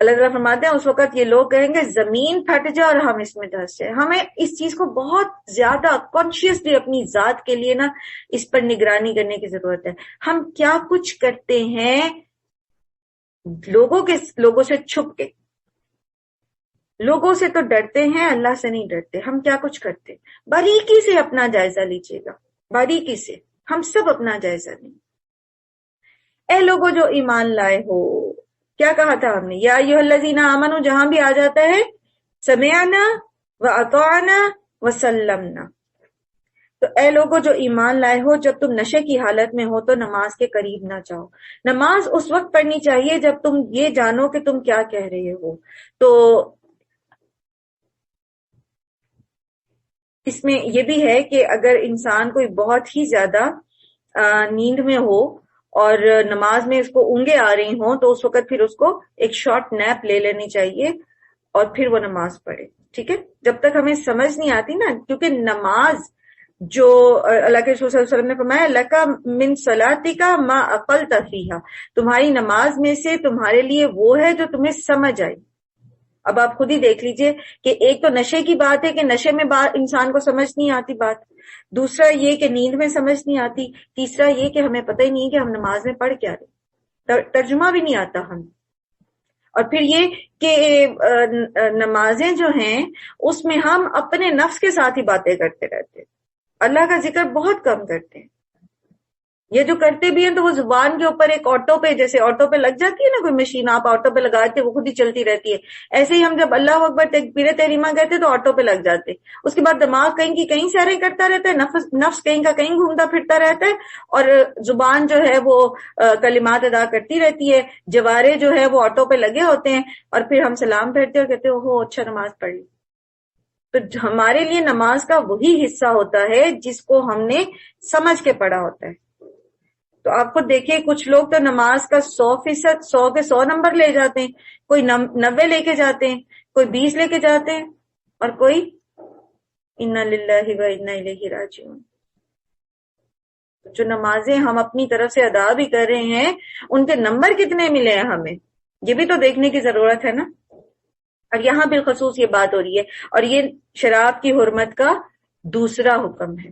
اللہ تعالیٰ فرماتے ہیں اس وقت یہ لوگ کہیں گے زمین پھٹ جائے اور ہم اس میں دھس جائیں۔ ہمیں اس چیز کو بہت زیادہ کانشیسلی اپنی ذات کے لیے نا اس پر نگرانی کرنے کی ضرورت ہے۔ ہم کیا کچھ کرتے ہیں لوگوں سے چھپ کے، لوگوں سے تو ڈرتے ہیں، اللہ سے نہیں ڈرتے۔ ہم کیا کچھ کرتے، باریکی سے اپنا جائزہ لیجیے گا، باریکی سے ہم سب اپنا جائزہ لیں۔ اے لوگوں جو ایمان لائے ہو، کیا کہا تھا ہم نے؟ یا ایھا الذین آمنوا، جہاں بھی آ جاتا ہے سمعنا واطعنا وسلمنا۔ تو اے لوگوں جو ایمان لائے ہو، جب تم نشے کی حالت میں ہو تو نماز کے قریب نہ جاؤ۔ نماز اس وقت پڑھنی چاہیے جب تم یہ جانو کہ تم کیا کہہ رہے ہو۔ تو اس میں یہ بھی ہے کہ اگر انسان کوئی بہت ہی زیادہ نیند میں ہو اور نماز میں اس کو اونگیں آ رہی ہوں تو اس وقت پھر اس کو ایک شارٹ نیپ لے لینی چاہیے اور پھر وہ نماز پڑھے، ٹھیک ہے؟ جب تک ہمیں سمجھ نہیں آتی نا، کیونکہ نماز جو اللہ کے رسول صلی اللہ علیہ وسلم نے فرمایا لَکَ مِن صَلَاتِکَ مَا عَقَلْتَ فِیہَا، تمہاری نماز میں سے تمہارے لیے وہ ہے جو تمہیں سمجھ آئی۔ اب آپ خود ہی دیکھ لیجئے کہ ایک تو نشے کی بات ہے کہ نشے میں انسان کو سمجھ نہیں آتی بات، دوسرا یہ کہ نیند میں سمجھ نہیں آتی، تیسرا یہ کہ ہمیں پتہ ہی نہیں کہ ہم نماز میں پڑھ کیا رہے، ترجمہ بھی نہیں آتا ہم۔ اور پھر یہ کہ نمازیں جو ہیں اس میں ہم اپنے نفس کے ساتھ ہی باتیں کرتے رہتے، اللہ کا ذکر بہت کم کرتے ہیں۔ یہ جو کرتے بھی ہیں تو وہ زبان کے اوپر ایک آٹو پہ، جیسے آٹو پہ لگ جاتی ہے نا کوئی مشین، آپ آٹو پہ لگاتے وہ خود ہی چلتی رہتی ہے، ایسے ہی ہم جب اللہ اکبر تکبیر تحریمہ کہتے تو آٹو پہ لگ جاتے، اس کے بعد دماغ کہیں کی کہیں سیریں کرتا رہتا ہے، نفس کہیں کا کہیں گھومتا پھرتا رہتا ہے، اور زبان جو ہے وہ کلمات ادا کرتی رہتی ہے، جوارے جو ہے وہ آٹو پہ لگے ہوتے ہیں، اور پھر ہم سلام پھیرتے اور کہتے ہو اچھا نماز پڑھ لی۔ تو ہمارے لیے نماز کا وہی حصہ ہوتا ہے جس کو ہم نے سمجھ کے پڑھا ہوتا ہے۔ تو آپ خود دیکھیں کچھ لوگ تو نماز کا 100%، 100 کے 100 نمبر لے جاتے ہیں، کوئی 90 لے کے جاتے ہیں، کوئی 20 لے کے جاتے ہیں، اور کوئی انا للہ و انا الیہ راجعون۔ جو نمازیں ہم اپنی طرف سے ادا بھی کر رہے ہیں ان کے نمبر کتنے ملے ہیں ہمیں، یہ بھی تو دیکھنے کی ضرورت ہے نا۔ اور یہاں بالخصوص یہ بات ہو رہی ہے، اور یہ شراب کی حرمت کا دوسرا حکم ہے،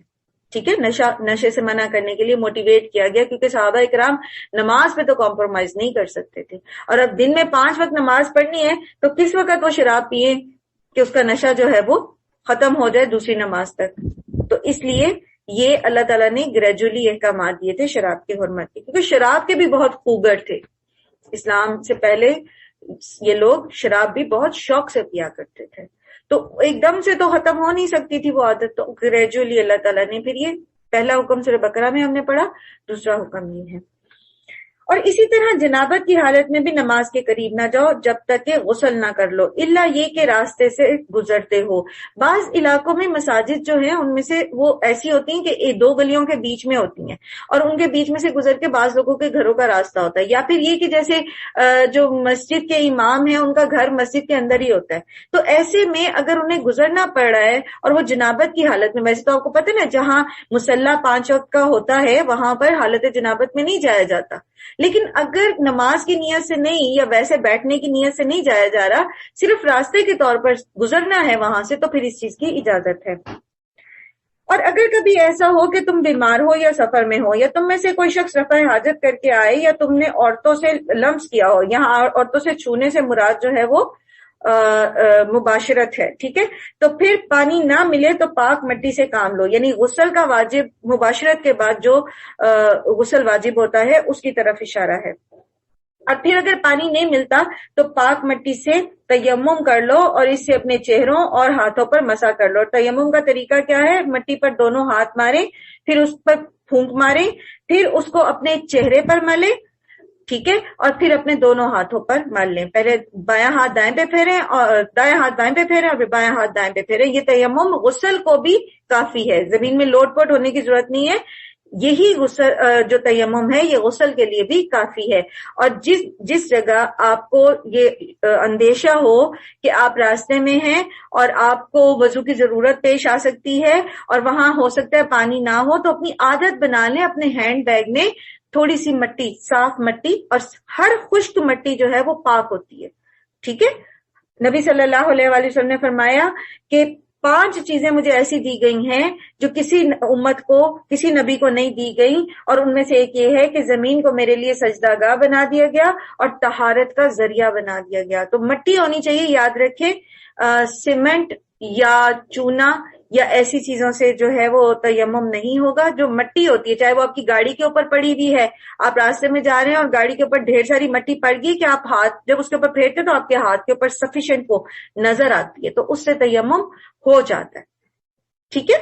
ٹھیک ہے؟ نشے سے منع کرنے کے لیے موٹیویٹ کیا گیا، کیونکہ صحابہ اکرام نماز پہ تو کمپرومائز نہیں کر سکتے تھے، اور اب دن میں 5 وقت نماز پڑھنی ہے تو کس وقت وہ شراب پیے کہ اس کا نشہ جو ہے وہ ختم ہو جائے دوسری نماز تک۔ تو اس لیے یہ اللہ تعالیٰ نے گریجولی احکامات دیے تھے شراب کی حرمت کے، کیونکہ شراب کے بھی بہت خوگر تھے۔ اسلام سے پہلے یہ لوگ شراب بھی بہت شوق سے پیا کرتے تھے، تو ایک دم سے تو ختم ہو نہیں سکتی تھی وہ عادت، تو گریجولی اللہ تعالیٰ نے پھر یہ پہلا حکم سورہ بقرہ میں ہم نے پڑھا، دوسرا حکم یہ ہے۔ اور اسی طرح جنابت کی حالت میں بھی نماز کے قریب نہ جاؤ جب تک کہ غسل نہ کر لو، الا یہ کہ راستے سے گزرتے ہو۔ بعض علاقوں میں مساجد جو ہیں ان میں سے وہ ایسی ہوتی ہیں کہ 2 گلیوں کے بیچ میں ہوتی ہیں، اور ان کے بیچ میں سے گزر کے بعض لوگوں کے گھروں کا راستہ ہوتا ہے، یا پھر یہ کہ جیسے جو مسجد کے امام ہیں ان کا گھر مسجد کے اندر ہی ہوتا ہے، تو ایسے میں اگر انہیں گزرنا پڑ رہا ہے اور وہ جنابت کی حالت میں، ویسے تو آپ کو پتہ نا جہاں مصلی 5 وقت کا ہوتا ہے وہاں پر حالت جنابت میں نہیں جایا جاتا، لیکن اگر نماز کی نیت سے نہیں یا ویسے بیٹھنے کی نیت سے نہیں جایا جا رہا، صرف راستے کے طور پر گزرنا ہے وہاں سے، تو پھر اس چیز کی اجازت ہے۔ اور اگر کبھی ایسا ہو کہ تم بیمار ہو یا سفر میں ہو، یا تم میں سے کوئی شخص رفع حاجت کر کے آئے، یا تم نے عورتوں سے لمس کیا ہو، یہاں عورتوں سے چھونے سے مراد جو ہے وہ مباشرت ہے، ٹھیک ہے، تو پھر پانی نہ ملے تو پاک مٹی سے کام لو، یعنی غسل کا واجب، مباشرت کے بعد جو غسل واجب ہوتا ہے اس کی طرف اشارہ ہے۔ اور پھر اگر پانی نہیں ملتا تو پاک مٹی سے تیمم کر لو اور اس سے اپنے چہروں اور ہاتھوں پر مسح کر لو۔ تیمم کا طریقہ کیا ہے؟ مٹی پر دونوں ہاتھ مارے، پھر اس پر پھونک مارے، پھر اس کو اپنے چہرے پر ملے، ٹھیک ہے، اور پھر اپنے دونوں ہاتھوں پر مل لیں۔ پہلے بایاں ہاتھ دائیں پہ پھیریں اور دائیں ہاتھ بائیں پہ پھیریں اور پھر بایاں ہاتھ دائیں پہ پھیریں۔ یہ تیمم غسل کو بھی کافی ہے، زمین میں لوٹ پوٹ ہونے کی ضرورت نہیں ہے، یہی غسل جو تیمم ہے یہ غسل کے لیے بھی کافی ہے۔ اور جس جگہ آپ کو یہ اندیشہ ہو کہ آپ راستے میں ہیں اور آپ کو وضو کی ضرورت پیش آ سکتی ہے اور وہاں ہو سکتا ہے پانی نہ ہو، تو اپنی عادت بنا لیں اپنے ہینڈ بیگ میں تھوڑی سی مٹی، صاف مٹی، اور ہر خشک مٹی جو ہے وہ پاک ہوتی ہے، ٹھیک ہے۔ نبی صلی اللہ علیہ وآلہ وسلم نے فرمایا کہ 5 چیزیں مجھے ایسی دی گئی ہیں جو کسی امت کو، کسی نبی کو نہیں دی گئی، اور ان میں سے ایک یہ ہے کہ زمین کو میرے لیے سجدہ گاہ بنا دیا گیا اور طہارت کا ذریعہ بنا دیا گیا۔ تو مٹی ہونی چاہیے، یاد رکھیں، سیمنٹ یا چونا یا ایسی چیزوں سے جو ہے وہ تیمم نہیں ہوگا۔ جو مٹی ہوتی ہے، چاہے وہ آپ کی گاڑی کے اوپر پڑی ہوئی ہے، آپ راستے میں جا رہے ہیں اور گاڑی کے اوپر ڈھیر ساری مٹی پڑ گئی کہ آپ ہاتھ جب اس کے اوپر پھیرتے تو آپ کے ہاتھ کے اوپر سفیشینٹ وہ نظر آتی ہے، تو اس سے تیمم ہو جاتا ہے، ٹھیک ہے۔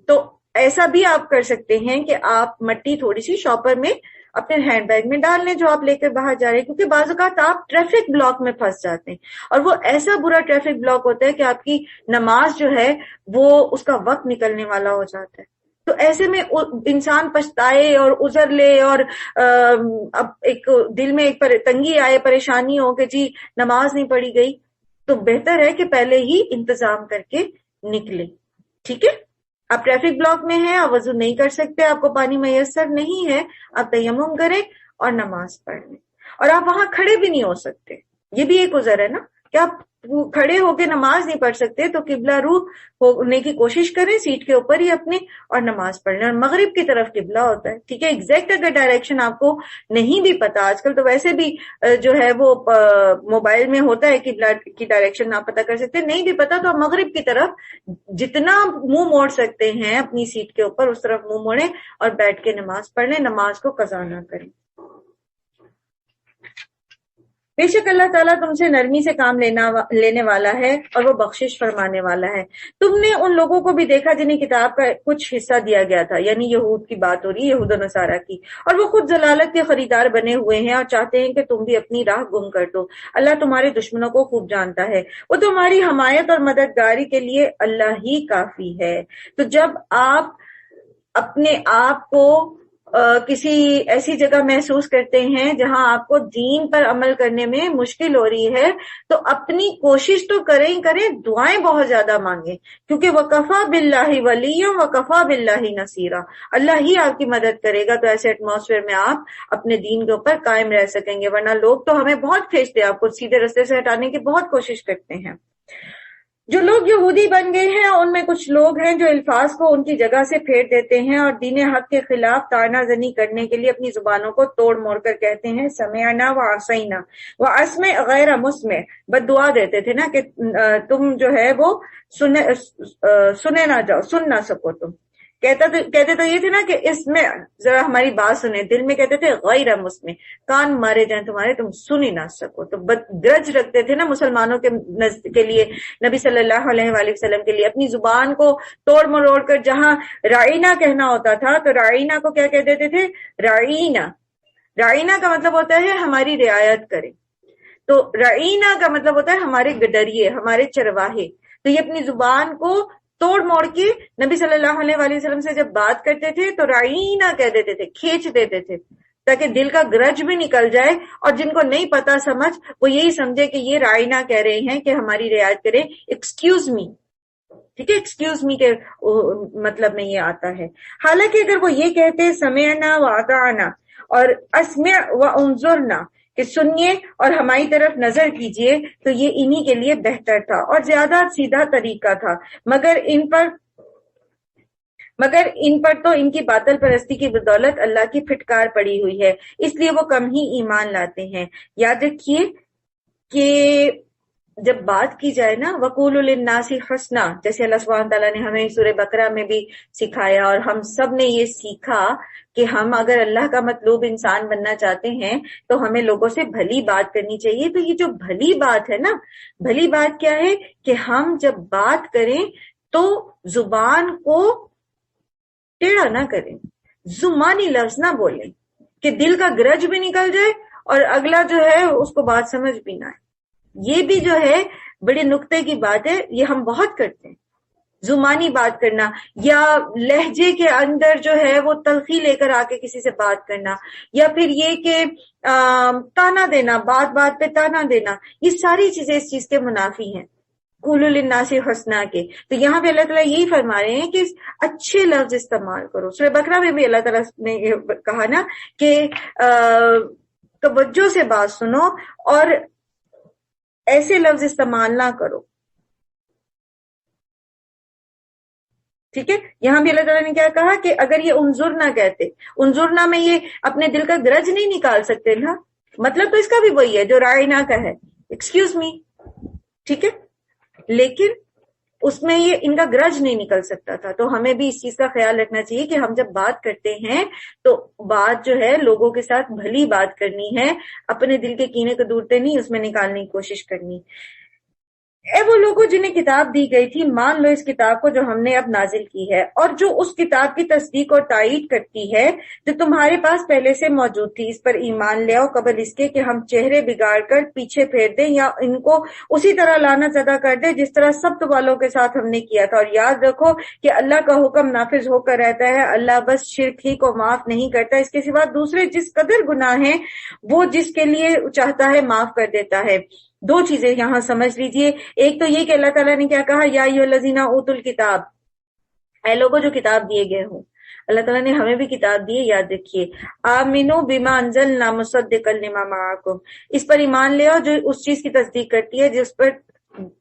تو ایسا بھی آپ کر سکتے ہیں کہ آپ مٹی تھوڑی سی شاپر میں اپنے ہینڈ بیگ میں ڈال لیں جو آپ لے کر باہر جا رہے ہیں، کیونکہ بعض اوقات آپ ٹریفک بلاک میں پھنس جاتے ہیں، اور وہ ایسا برا ٹریفک بلاک ہوتا ہے کہ آپ کی نماز جو ہے وہ اس کا وقت نکلنے والا ہو جاتا ہے۔ تو ایسے میں انسان پچھتائے اور عذر لے، اور اب ایک دل میں ایک تنگی آئے، پریشانی ہو کہ جی نماز نہیں پڑھی گئی، تو بہتر ہے کہ پہلے ہی انتظام کر کے نکلے، ٹھیک ہے۔ آپ ٹریفک بلاک میں ہیں، آپ وضو نہیں کر سکتے، آپ کو پانی میسر نہیں ہے، آپ تیمم کریں اور نماز پڑھ لیں۔ اور آپ وہاں کھڑے بھی نہیں ہو سکتے، یہ بھی ایک عذر ہے نا کہ آپ کھڑے ہو کے نماز نہیں پڑھ سکتے، تو قبلہ رو ہونے کی کوشش کریں، سیٹ کے اوپر ہی اپنے، اور نماز پڑھ لیں۔ اور مغرب کی طرف قبلہ ہوتا ہے، ٹھیک ہے۔ ایگزیکٹ اگر ڈائریکشن آپ کو نہیں بھی پتا، آج کل تو ویسے بھی جو ہے وہ موبائل میں ہوتا ہے قبلہ کی ڈائریکشن آپ پتا کر سکتے ہیں، نہیں بھی پتا تو آپ مغرب کی طرف جتنا منہ موڑ سکتے ہیں اپنی سیٹ کے اوپر اس طرف منہ موڑیں اور بیٹھ کے نماز پڑھ لیں، نماز کو قضا نہ کریں۔ بے شک اللہ تعالیٰ تم سے نرمی سے کام لینے والا ہے اور وہ بخشش فرمانے والا ہے۔ تم نے ان لوگوں کو بھی دیکھا جنہیں کتاب کا کچھ حصہ دیا گیا تھا، یعنی یہود کی بات ہو رہی ہے، یہود و نصارہ کی، اور وہ خود ضلالت کے خریدار بنے ہوئے ہیں اور چاہتے ہیں کہ تم بھی اپنی راہ گم کر دو۔ اللہ تمہارے دشمنوں کو خوب جانتا ہے، وہ تمہاری حمایت اور مددگاری کے لیے اللہ ہی کافی ہے۔ تو جب آپ اپنے آپ کو کسی ایسی جگہ محسوس کرتے ہیں جہاں آپ کو دین پر عمل کرنے میں مشکل ہو رہی ہے، تو اپنی کوشش تو کریں، دعائیں بہت زیادہ مانگیں، کیونکہ وَكَفَى بِاللَّهِ وَلِيًّا وَكَفَى بِاللَّهِ نَصِيرًا، اللہ ہی آپ کی مدد کرے گا، تو ایسے ایٹماسفیئر میں آپ اپنے دین کے اوپر قائم رہ سکیں گے، ورنہ لوگ تو ہمیں بہت کھینچتے ہیں، آپ کو سیدھے رستے سے ہٹانے کی بہت کوشش کرتے ہیں۔ جو لوگ یہودی بن گئے ہیں ان میں کچھ لوگ ہیں جو الفاظ کو ان کی جگہ سے پھیر دیتے ہیں اور دین حق کے خلاف تارنا زنی کرنے کے لیے اپنی زبانوں کو توڑ موڑ کر کہتے ہیں سمعنا وعصینا واسمع غیر مسمع، بد دعا دیتے تھے نا کہ تم جو ہے وہ سنے نہ جاؤ، سن نہ سکو، تم کہتے تو یہ تھے نا کہ اس میں ذرا ہماری بات سنیں، دل میں کہتے تھے غیر مسمع، کان مارے جائیں تمہارے، تم سن ہی نہ سکو، تو گرج رکھتے تھے نا مسلمانوں کے لیے، نبی صلی اللہ علیہ وآلہ وسلم کے لیے، اپنی زبان کو توڑ مروڑ کر جہاں رائنا کہنا ہوتا تھا تو رائنا کو کیا کہہ دیتے تھے؟ رائنا کا مطلب ہوتا ہے ہماری رعایت کریں، تو رعینا کا مطلب ہوتا ہے ہمارے گڈریے، ہمارے چرواہے، تو یہ اپنی زبان کو توڑ موڑ کے نبی صلی اللہ علیہ وآلہ وسلم سے جب بات کرتے تھے تو رعینا کہہ دیتے تھے، کھینچ دیتے تھے تاکہ دل کا گرج بھی نکل جائے، اور جن کو نہیں پتا سمجھ وہ یہی سمجھے کہ یہ رائنا کہہ رہے ہیں کہ ہماری رعایت کریں، ایکسکیوز می، ٹھیک ہے، ایکسکیوز می کے مطلب میں یہ آتا ہے۔ حالانکہ اگر وہ یہ کہتے سمعنا واطعنا اور اسمع وانظرنا کہ سنیے اور ہماری طرف نظر کیجئے، تو یہ انہی کے لیے بہتر تھا اور زیادہ سیدھا طریقہ تھا، مگر ان پر مگر ان پر تو ان کی باطل پرستی کی بدولت اللہ کی پھٹکار پڑی ہوئی ہے، اس لیے وہ کم ہی ایمان لاتے ہیں۔ یاد رکھیے کہ جب بات کی جائے نا وَقُولُوا لِلنَّاسِ حُسْنًا، جیسے اللہ سبحانہ تعالیٰ نے ہمیں سورہ بقرہ میں بھی سکھایا، اور ہم سب نے یہ سیکھا کہ ہم اگر اللہ کا مطلوب انسان بننا چاہتے ہیں تو ہمیں لوگوں سے بھلی بات کرنی چاہیے۔ تو یہ جو بھلی بات ہے نا، بھلی بات کیا ہے کہ ہم جب بات کریں تو زبان کو ٹیڑھا نہ کریں، زمانی لفظ نہ بولیں کہ دل کا گرج بھی نکل جائے اور اگلا جو ہے اس کو بات سمجھ بھی نہ آئے۔ یہ بھی جو ہے بڑے نقطے کی بات ہے، یہ ہم بہت کرتے ہیں، زمانی بات کرنا، یا لہجے کے اندر جو ہے وہ تلخی لے کر آ کے کسی سے بات کرنا، یا پھر یہ کہ تانا دینا، بات بات پہ تانا دینا، یہ ساری چیزیں اس چیز کے منافی ہیں، قولوا للناس حسنا کے۔ تو یہاں پہ اللہ تعالیٰ یہی فرما رہے ہیں کہ اچھے لفظ استعمال کرو۔ سورہ بقرہ میں بھی اللہ تعالیٰ نے کہا نا کہ توجہ سے بات سنو اور ایسے لفظ استعمال نہ کرو، ٹھیک ہے۔ یہاں بھی اللہ تعالیٰ نے کیا کہا کہ اگر یہ انظرنا کہتے، انظرنا میں یہ اپنے دل کا گرج نہیں نکال سکتے نا، مطلب تو اس کا بھی وہی ہے جو رائنا کا ہے، ایکسکیوز می، ٹھیک ہے، لیکن اس میں یہ ان کا گرج نہیں نکل سکتا تھا۔ تو ہمیں بھی اس چیز کا خیال رکھنا چاہیے کہ ہم جب بات کرتے ہیں تو بات جو ہے لوگوں کے ساتھ بھلی بات کرنی ہے، اپنے دل کے کینے کو دورتے نہیں اس میں نکالنے کی کوشش کرنی۔ اے وہ لوگوں جنہیں کتاب دی گئی تھی، مان لو اس کتاب کو جو ہم نے اب نازل کی ہے، اور جو اس کتاب کی تصدیق اور تائید کرتی ہے جو تمہارے پاس پہلے سے موجود تھی، اس پر ایمان لے آؤ قبل اس کے کہ ہم چہرے بگاڑ کر پیچھے پھیر دیں یا ان کو اسی طرح لعنت ادا کر دیں جس طرح سبت والوں کے ساتھ ہم نے کیا تھا۔ اور یاد رکھو کہ اللہ کا حکم نافذ ہو کر رہتا ہے، اللہ بس شرک ہی کو معاف نہیں کرتا، اس کے سوا دوسرے جس قدر گناہ ہیں وہ جس کے لیے چاہتا ہے معاف کر دیتا ہے۔ دو چیزیں یہاں سمجھ لیجئے، ایک تو یہ کہ اللہ تعالیٰ نے کیا کہا، یا ایھا الذین اوتوا الکتاب، اے لوگوں جو کتاب دیے گئے ہوں، اللہ تعالیٰ نے ہمیں بھی کتاب دی ہے، یاد رکھیے، آمنوا بما انزلنا مصدقا لما معکم، اس پر ایمان لے آؤ جو اس چیز کی تصدیق کرتی ہے جس پر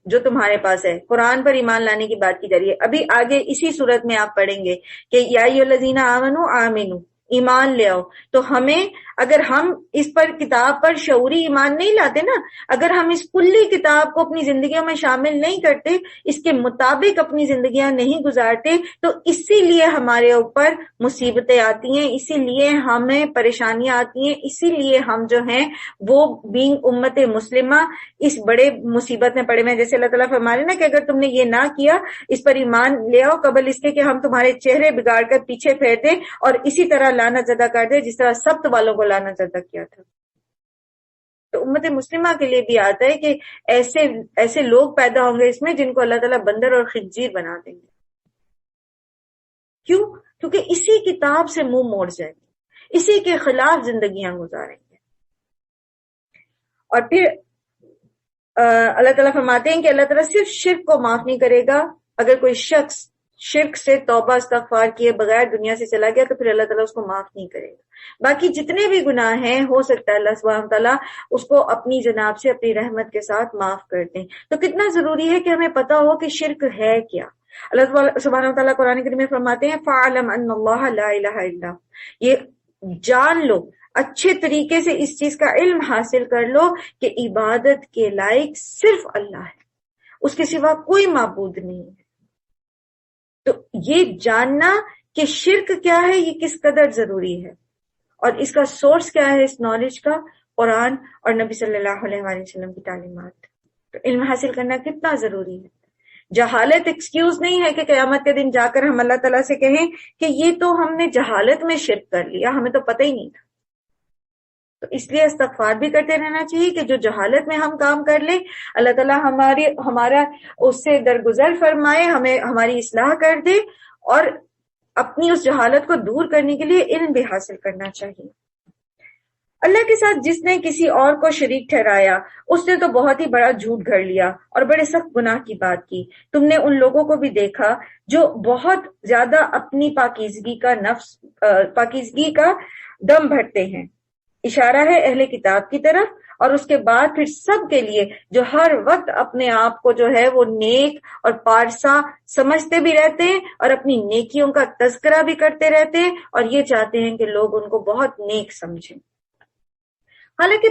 جو تمہارے پاس ہے۔ قرآن پر ایمان لانے کی بات کی جا رہی ہے۔ ابھی آگے اسی صورت میں آپ پڑھیں گے کہ یا ایھا الذین آمنوا آمنوا، ایمان لے آؤ۔ تو ہمیں اگر ہم اس پر کتاب پر شعوری ایمان نہیں لاتے نا، اگر ہم اس کلی کتاب کو اپنی زندگیوں میں شامل نہیں کرتے، اس کے مطابق اپنی زندگیاں نہیں گزارتے، تو اسی لیے ہمارے اوپر مصیبتیں آتی ہیں، اسی لیے ہمیں پریشانیاں آتی ہیں، اسی لیے ہم جو ہیں وہ بینگ امت مسلمہ اس بڑے مصیبت میں پڑے ہوئے ہیں۔ جیسے اللہ تعالیٰ فرما رہے ہیں نا کہ اگر تم نے یہ نہ کیا، اس پر ایمان لے آؤ قبل اس کے کہ ہم تمہارے چہرے بگاڑ کر پیچھے پھیر دیں اور اسی طرح لعنت زدہ کر دیں جس طرح سبت والوں کو لعنت زدہ کیا تھا۔ تو امت مسلمہ کے لیے بھی آتا ہے کہ ایسے لوگ پیدا ہوں گے اس میں جن کو اللہ تعالیٰ بندر اور خنزیر بنا دیں گے۔ کیوں؟ کیونکہ اسی کتاب سے منہ موڑ جائیں گے، اسی کے خلاف زندگیاں گزاریں گے۔ اور پھر اللہ تعالیٰ فرماتے ہیں کہ اللہ تعالیٰ صرف شرک کو معاف نہیں کرے گا، اگر کوئی شخص شرک سے توبہ استغفار کیے بغیر دنیا سے چلا گیا تو پھر اللہ تعالیٰ اس کو معاف نہیں کرے گا۔ باقی جتنے بھی گناہ ہیں ہو سکتا ہے اللہ سبحانہ تعالیٰ اس کو اپنی جناب سے اپنی رحمت کے ساتھ معاف کر دیں۔ تو کتنا ضروری ہے کہ ہمیں پتہ ہو کہ شرک ہے کیا۔ اللہ سبحانہ تعالیٰ قرآن کریم میں فرماتے ہیں فَاعْلَمْ أَنَّ اللَّهَ لَا إِلَٰهَ إِلَّا هُوَ، یہ جان لو، اچھے طریقے سے اس چیز کا علم حاصل کر لو کہ عبادت کے لائق صرف اللہ ہے، اس کے سوا کوئی معبود نہیں ہے۔ تو یہ جاننا کہ شرک کیا ہے یہ کس قدر ضروری ہے، اور اس کا سورس کیا ہے اس نالج کا، قرآن اور نبی صلی اللہ علیہ وآلہ وسلم کی تعلیمات۔ تو علم حاصل کرنا کتنا ضروری ہے۔ جہالت ایکسکیوز نہیں ہے کہ قیامت کے دن جا کر ہم اللہ تعالیٰ سے کہیں کہ یہ تو ہم نے جہالت میں شرک کر لیا، ہمیں تو پتہ ہی نہیں تھا۔ تو اس لیے استغفار بھی کرتے رہنا چاہیے کہ جو جہالت میں ہم کام کر لیں اللہ تعالیٰ ہمارا اس سے درگزر فرمائے، ہمیں ہماری اصلاح کر دے، اور اپنی اس جہالت کو دور کرنے کے لیے علم بھی حاصل کرنا چاہیے۔ اللہ کے ساتھ جس نے کسی اور کو شریک ٹھہرایا اس نے تو بہت ہی بڑا جھوٹ گھڑ لیا اور بڑے سخت گناہ کی بات کی۔ تم نے ان لوگوں کو بھی دیکھا جو بہت زیادہ اپنی پاکیزگی کا دم بھرتے ہیں، اشارہ ہے اہل کتاب کی طرف، اور اس کے بعد پھر سب کے لیے جو ہر وقت اپنے آپ کو جو ہے وہ نیک اور پارسا سمجھتے بھی رہتے ہیں اور اپنی نیکیوں کا تذکرہ بھی کرتے رہتے ہیں اور یہ چاہتے ہیں کہ لوگ ان کو بہت نیک سمجھیں. حالانکہ